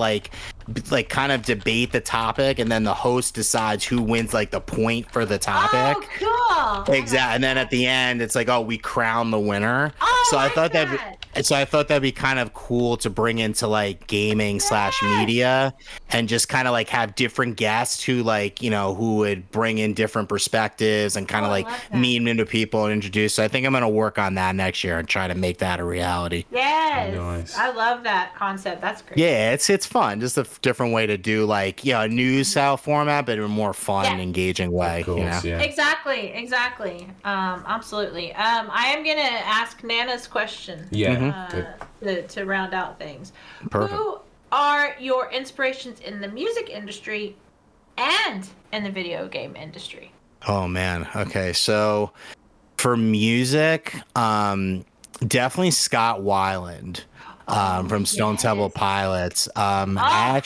debate the topic, and then the host decides who wins like the point for the topic. Oh, cool. Exactly. And then at the end, it's like, we crown the winner. Oh, so I thought that so I thought that'd be kind of cool to bring into like gaming / media, and just kind of like have different guests who like, you know, who would bring in different perspectives and kind of like meet into people and introduce. So I think I'm going to work on that next year and try to make that a reality. Yes. Nice. I love that concept. That's great. Yeah, it's fun. Just a different way to do like, you know, a news style format, but in a more fun and engaging way. Of course, you know? yeah. Exactly. Absolutely. I am gonna ask Nana's question. Yeah. To round out things. Perfect. Who are your inspirations in the music industry and in the video game industry? Oh man. Okay, so for music, definitely Scott Weiland. From Stone Temple Pilots. I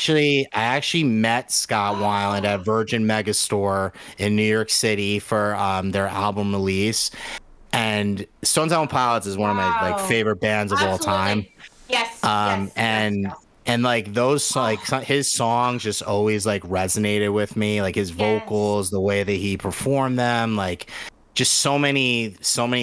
actually met Scott Weiland at Virgin Megastore in New York City for their album release. And Stone Temple Pilots is one of my like favorite bands of all time. Yes. And like those like his songs just always like resonated with me, like his vocals, the way that he performed them, like just so many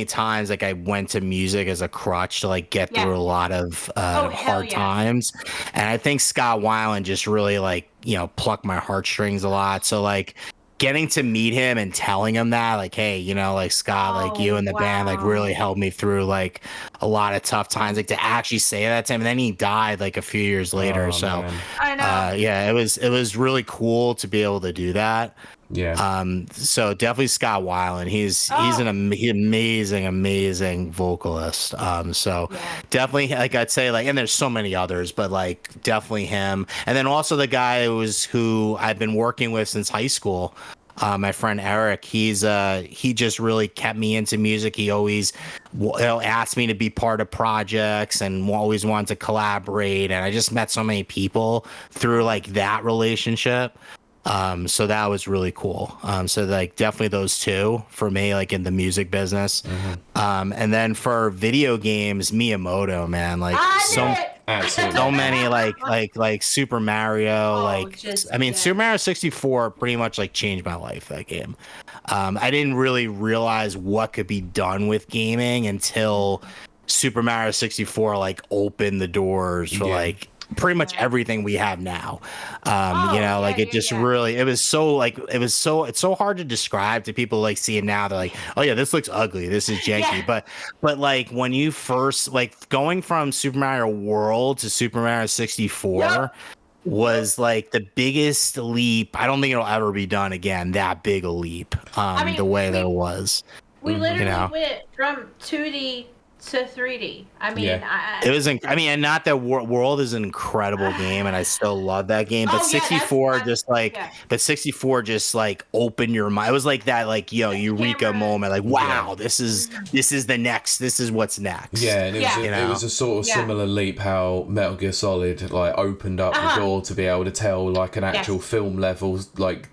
times like I went to music as a crutch to like get through a lot of hard times. And I think Scott Weiland just really like, you know, plucked my heartstrings a lot. So like getting to meet him and telling him that, like, hey, you know, like Scott, like you and the band like really helped me through like a lot of tough times, like to actually say that to him. And then he died like a few years later. So man. I know. yeah, it was really cool to be able to do that. Yeah. So definitely Scott Weiland. He's an amazing vocalist. So definitely, like I'd say, like, and there's so many others, but like definitely him. And then also the guy who I've been working with since high school. My friend Eric, he just really kept me into music. He always, asked me to be part of projects and always wanted to collaborate. And I just met so many people through like that relationship. So that was really cool. So like definitely those two for me, like in the music business. And then for video games, Miyamoto, man, like so many like Super Mario, Super Mario 64 pretty much like changed my life, that game. I didn't really realize what could be done with gaming until Super Mario 64 like opened the doors for like pretty much everything we have now. Really, it's so hard to describe to people like see it now. They're like, oh yeah, this looks ugly, this is janky. But like when you first like going from Super Mario World to Super Mario 64 was like the biggest leap. I don't think it'll ever be done again, that big a leap. The way that it was. We literally went from 2D to 3D. And not that World is an incredible game, and I still love that game. But 64 but 64 just like opened your mind. It was like that, like eureka moment. Like, wow, this is the next. This is what's next. Yeah, and it was a sort of similar leap how Metal Gear Solid like opened up the door to be able to tell like an actual film level like.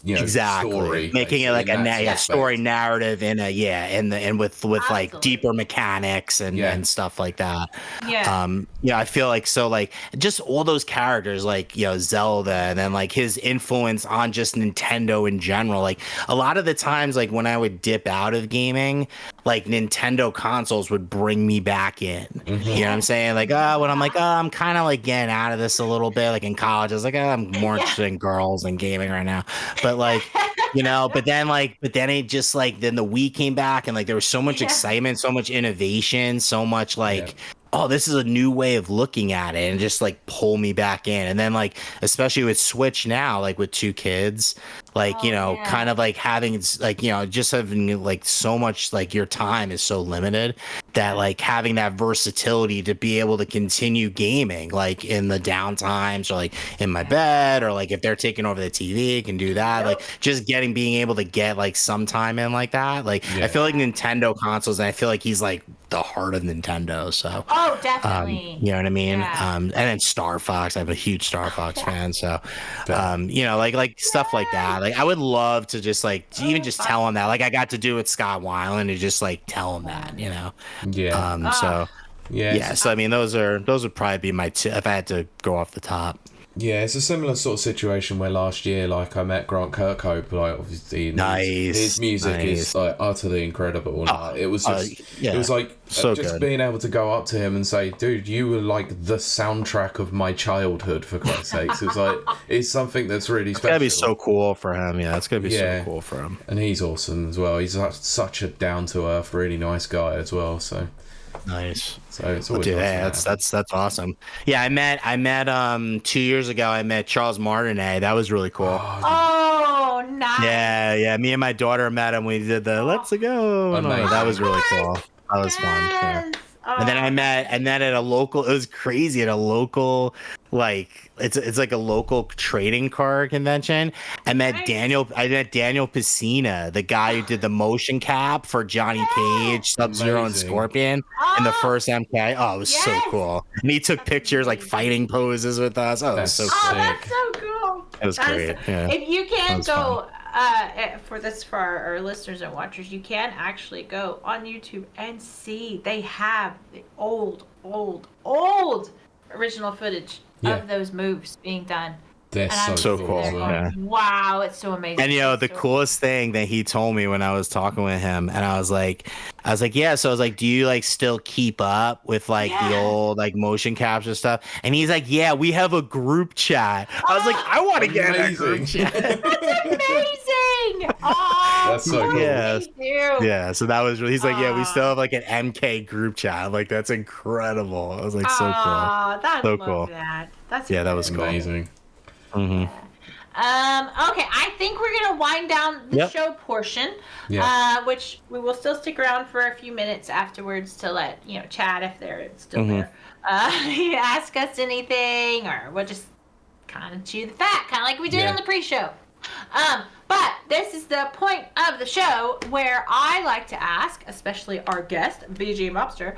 Story, making it like a story narrative and with like deeper mechanics and stuff like that. I feel like so like just all those characters like Zelda, and then like his influence on just Nintendo in general. Like a lot of the times, like when I would dip out of gaming, like Nintendo consoles would bring me back in. You know what I'm saying? Like when I'm like I'm kind of like getting out of this a little bit. Like in college, I was like I'm more interested in girls than gaming right now. But like, but then it just like, then the Wii came back and like there was so much excitement, so much innovation, so much like, oh, this is a new way of looking at it, and just like pull me back in. And then like, especially with Switch now, like with 2 kids, like, kind of like having like, just having like so much, like your time is so limited that like having that versatility to be able to continue gaming, like in the down times or like in my bed, or like if they're taking over the TV, can do that. Like just being able to get like some time in like that. Like I feel like Nintendo consoles, and I feel like he's like the heart of Nintendo. So definitely. You know what I mean? And then Star Fox, I'm a huge Star Fox fan. So like stuff like that. Like I would love to just like even just tell him that. Like I got to do with Scott Weiland, to just like tell him that, So I mean those would probably be my if I had to go off the top. Yeah, it's a similar sort of situation where last year, like, I met Grant Kirkhope, like, obviously, his music is, like, utterly incredible. And, it was just, it was like, so just good. being able to go up to him and say, dude, you were, like, the soundtrack of my childhood, for Christ's sakes. It's like, it's something that's really special. It's gotta be so cool for him. Yeah, it's gonna be so cool for him. And he's awesome as well. He's such a down-to-earth, really nice guy as well, so... Nice. So it's always nice. That's awesome. Yeah, I met 2 years ago. I met Charles Martinet. That was really cool. Oh, nice. Yeah. Me and my daughter met him. We did the Let's Go. That was really cool. That was fun. Yeah. And then I met at a local. It was crazy at a local, like it's like a local trading card convention. I met Daniel Pesina, the guy who did the motion cap for Johnny Cage, Sub-Zero, and Scorpion in the first MK. Oh, it was so cool. And he took pictures, like fighting poses with us. Oh, it was so cool. That's so cool. It was great. Yeah. If you can't go. For our listeners and watchers, you can actually go on YouTube and see they have the old original footage of those moves being done. That's so cool. Yeah. Wow, it's so amazing. And the coolest thing that he told me when I was talking with him, and I was like, yeah. So I was like, do you like still keep up with like the old like motion capture stuff? And he's like, yeah, we have a group chat. I was like, I want to get in a group chat. That's amazing. Oh, that's so cool. Yeah. So that was really. He's like, yeah, we still have like an MK group chat. I'm like, that's incredible. I was like, so cool. That's so cool. That's that was cool. Amazing. Mm-hmm. Okay, I think we're gonna wind down the show portion, which we will still stick around for a few minutes afterwards to let Chad, if they're still there, ask us anything, or we'll just kind of chew the fat, kind of like we did on the pre-show. But this is the point of the show where I like to ask, especially our guest, VG Mobster,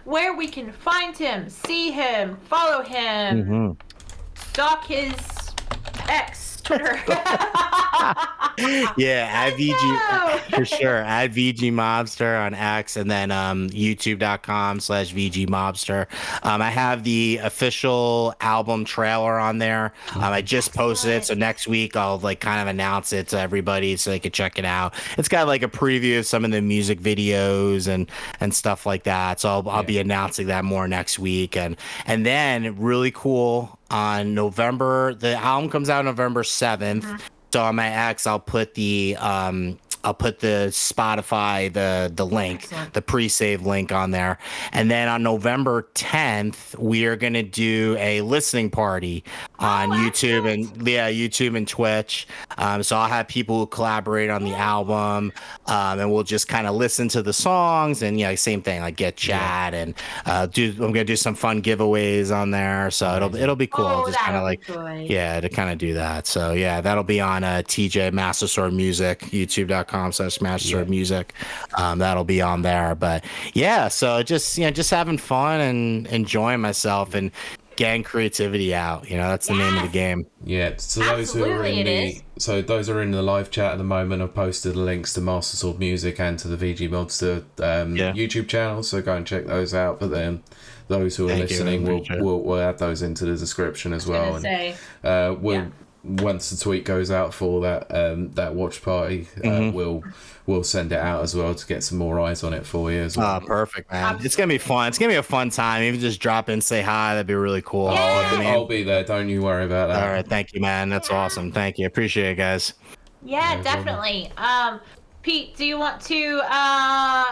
where we can find him, see him, follow him, stalk his ex Twitter. At VG for sure. At VG Mobster on X, and then youtube.com/VG Mobster. I have the official album trailer on there. I just posted it, so next week I'll like kind of announce it to everybody so they can check it out. It's got like a preview of some of the music videos and stuff like that. So I'll be announcing that more next week, and then really cool. On November, the album comes out November 7th. So on my X, I'll put the Spotify, the link, the pre-save link on there. And then on November 10th, we are going to do a listening party on YouTube and Twitch. So I'll have people who collaborate on the album, and we'll just kind of listen to the songs and same thing, like get chat and I'm going to do some fun giveaways on there. So it'll be cool. Just kind of like to kind of do that. So that'll be on TJ Master Sword Music, youtube.com/Master Sword Music. That'll be on there. But so just having fun and enjoying myself and getting creativity out. That's the name of the game. So those who are those are in the live chat at the moment, I've posted the links to Master Sword Music and to the VG Mobster YouTube channel, so go and check those out. But then those who are listening, we'll add those into the description as well. Once the tweet goes out for that watch party, we'll send it out as well to get some more eyes on it for you as well. Oh, perfect, man. Absolutely. It's gonna be fun. It's gonna be a fun time. Even just drop in, say hi. That'd be really cool. I'll be there. Don't you worry about that. All right, thank you, man. That's awesome. Thank you. Appreciate it, guys. No definitely. Pete, do you want to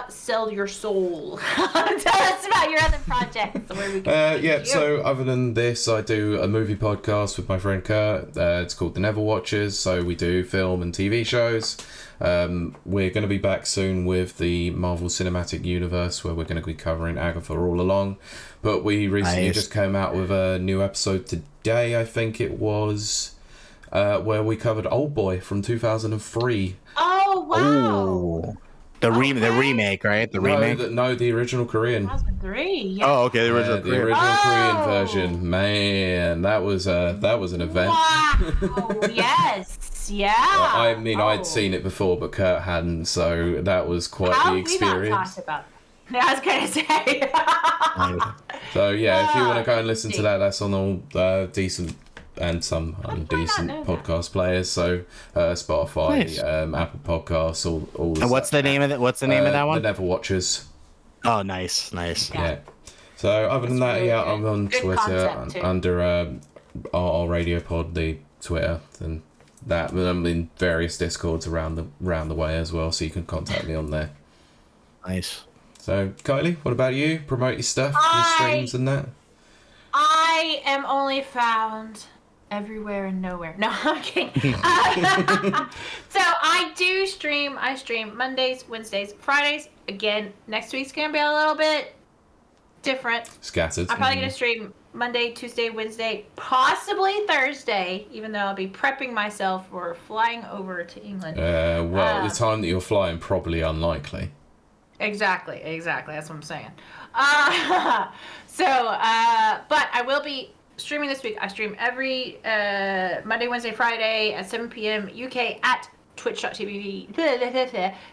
sell your soul? Tell us about your other projects. Where we can so other than this, I do a movie podcast with my friend Kurt. It's called The Never Watchers. So we do film and TV shows. We're going to be back soon with the Marvel Cinematic Universe, where we're going to be covering Agatha All Along. But we recently just came out with a new episode today, I think it was, where we covered Old Boy from 2003. Oh, wow. Ooh. The remake, right? The remake? The original Korean. 2003, Oh, okay, the original Korean version. Man, that was an event. Wow, yes, yeah. I mean, I'd seen it before, but Kurt hadn't, so that was quite the experience. How have we not talked about that? I was going to say. So, if you want to go and listen to that, that's on all decent and some undecent podcast players. So Spotify, nice. Apple Podcasts, all. And what's the name of it? What's the name of that one? The Never Watchers. Oh, nice. Yeah. So other than that, yeah, I'm on Twitter under our Radio Pod, the Twitter, and that. But I'm in various Discords around the way as well, so you can contact me on there. Nice. So, Kylie, what about you? Promote your stuff, your streams and that? I am only found everywhere and nowhere. No, I'm kidding. So I do stream. I stream Mondays, Wednesdays, Fridays. Again, next week's going to be a little bit different. Scattered. I'm probably going to stream Monday, Tuesday, Wednesday, possibly Thursday, even though I'll be prepping myself for flying over to England. The time that you're flying, probably unlikely. Exactly. That's what I'm saying. But I will be streaming this week. I stream every Monday, Wednesday, Friday at 7 p.m. UK at twitch.tv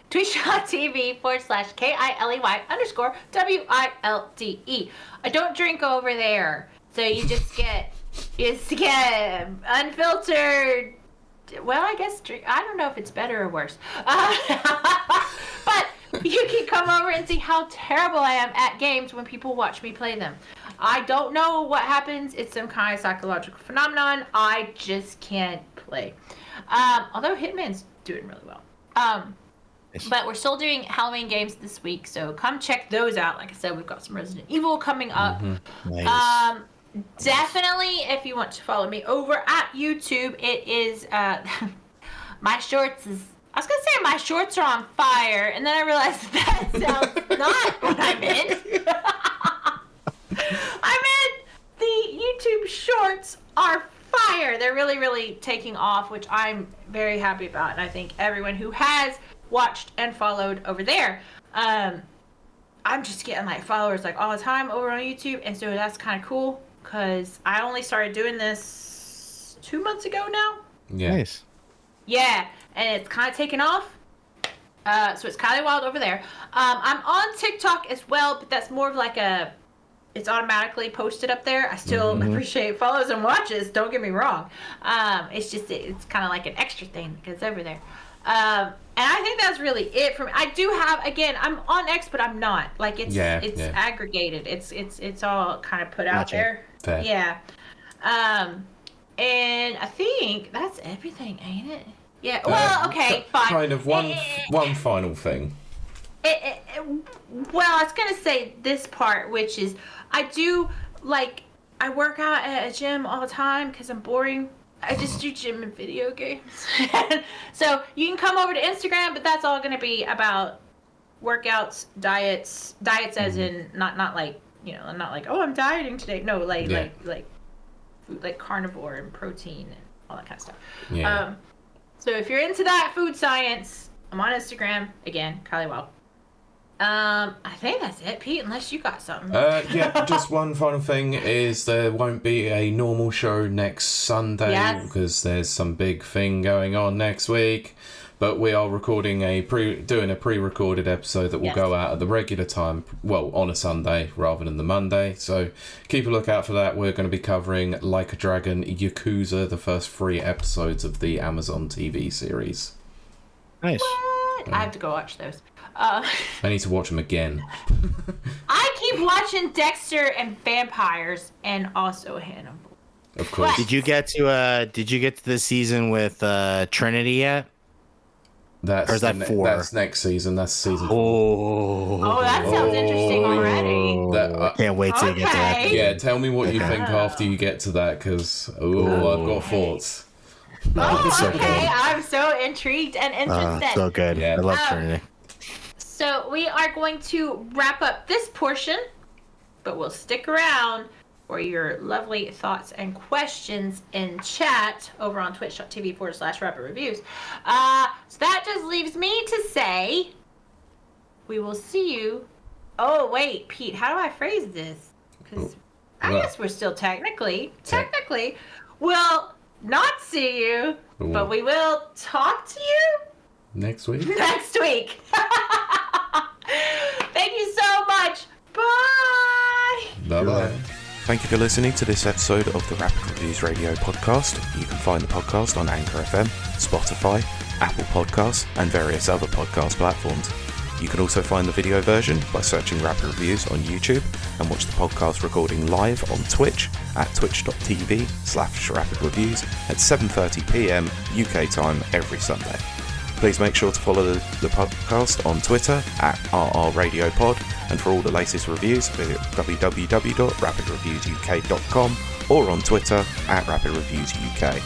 twitch.tv/KILEY_WILDE. I don't drink over there, so you just get unfiltered. Well, I guess I don't know if it's better or worse. But you can come over and see how terrible I am at games when people watch me play them. I don't know what happens. It's some kind of psychological phenomenon. I just can't play. Although Hitman's doing really well. But we're still doing Halloween games this week, so come check those out. Like I said, we've got some Resident Evil coming up. Nice. Definitely, if you want to follow me over at YouTube, it is my shorts is. I was gonna say my shorts are on fire, and then I realized that sounds not what I meant. I meant the YouTube shorts are fire. They're really, really taking off, which I'm very happy about, and I think everyone who has watched and followed over there. I'm just getting like followers like all the time over on YouTube, and so that's kind of cool because I only started doing this 2 months ago now. Yeah. Nice. Yeah, and it's kind of taken off. So it's Kiley Wilde over there. I'm on TikTok as well, but that's more of like it's automatically posted up there. I still appreciate follows and watches, don't get me wrong. It's kind of like an extra thing because it's over there. And I think that's really it for me. I do have, again, I'm on X, but I'm not. Like, it's aggregated. It's all kind of put out there. Fair. Yeah. And I think that's everything, ain't it? Yeah. Well, okay, fine. Kind of one final thing. Well, I was gonna say this part, which is I work out at a gym all the time because I'm boring. I just do gym and video games. So you can come over to Instagram, but that's all gonna be about workouts, diets as in not like, not like, oh, I'm dieting today. No, like food, like carnivore and protein and all that kind of stuff. Yeah. So if you're into that food science, I'm on Instagram again, Kiley Wilde. I think that's it, Pete, unless you got something. Yeah, just one final thing is there won't be a normal show next Sunday because there's some big thing going on next week. But we are recording doing a pre-recorded episode that will go out at the regular time, well, on a Sunday rather than the Monday. So keep a lookout for that. We're going to be covering Like a Dragon Yakuza, the first 3 episodes of the Amazon TV series. Nice. What? I have to go watch those. I need to watch them again. I keep watching Dexter and Vampires and also Hannibal. Of course. What? Did you get to the season with Trinity yet? Or is that 4? That's next season. That's season 4. Oh, that sounds interesting already. Can't wait till you get to that. Yeah, tell me what you think after you get to that, because I've got thoughts. Oh, okay. I'm so intrigued and interested. So good. Yeah. I love Trinity. So we are going to wrap up this portion, but we'll stick around for your lovely thoughts and questions in chat over on twitch.tv/rapidreviews. So that just leaves me to say we will see you. Oh, wait, Pete, how do I phrase this? Because I guess we're still technically, we'll not see you, but we will talk to you next week. Thank you so much. Bye. Bye-bye. Thank you for listening to this episode of the Rapid Reviews Radio podcast. You can find the podcast on Anchor FM, Spotify, Apple Podcasts, and various other podcast platforms. You can also find the video version by searching Rapid Reviews on YouTube and watch the podcast recording live on Twitch at twitch.tv/rapidreviews at 7:30pm UK time every Sunday. Please make sure to follow the podcast on Twitter at RRRadiopod, and for all the latest reviews, visit www.rapidreviewsuk.com or on Twitter at RapidReviewsUK.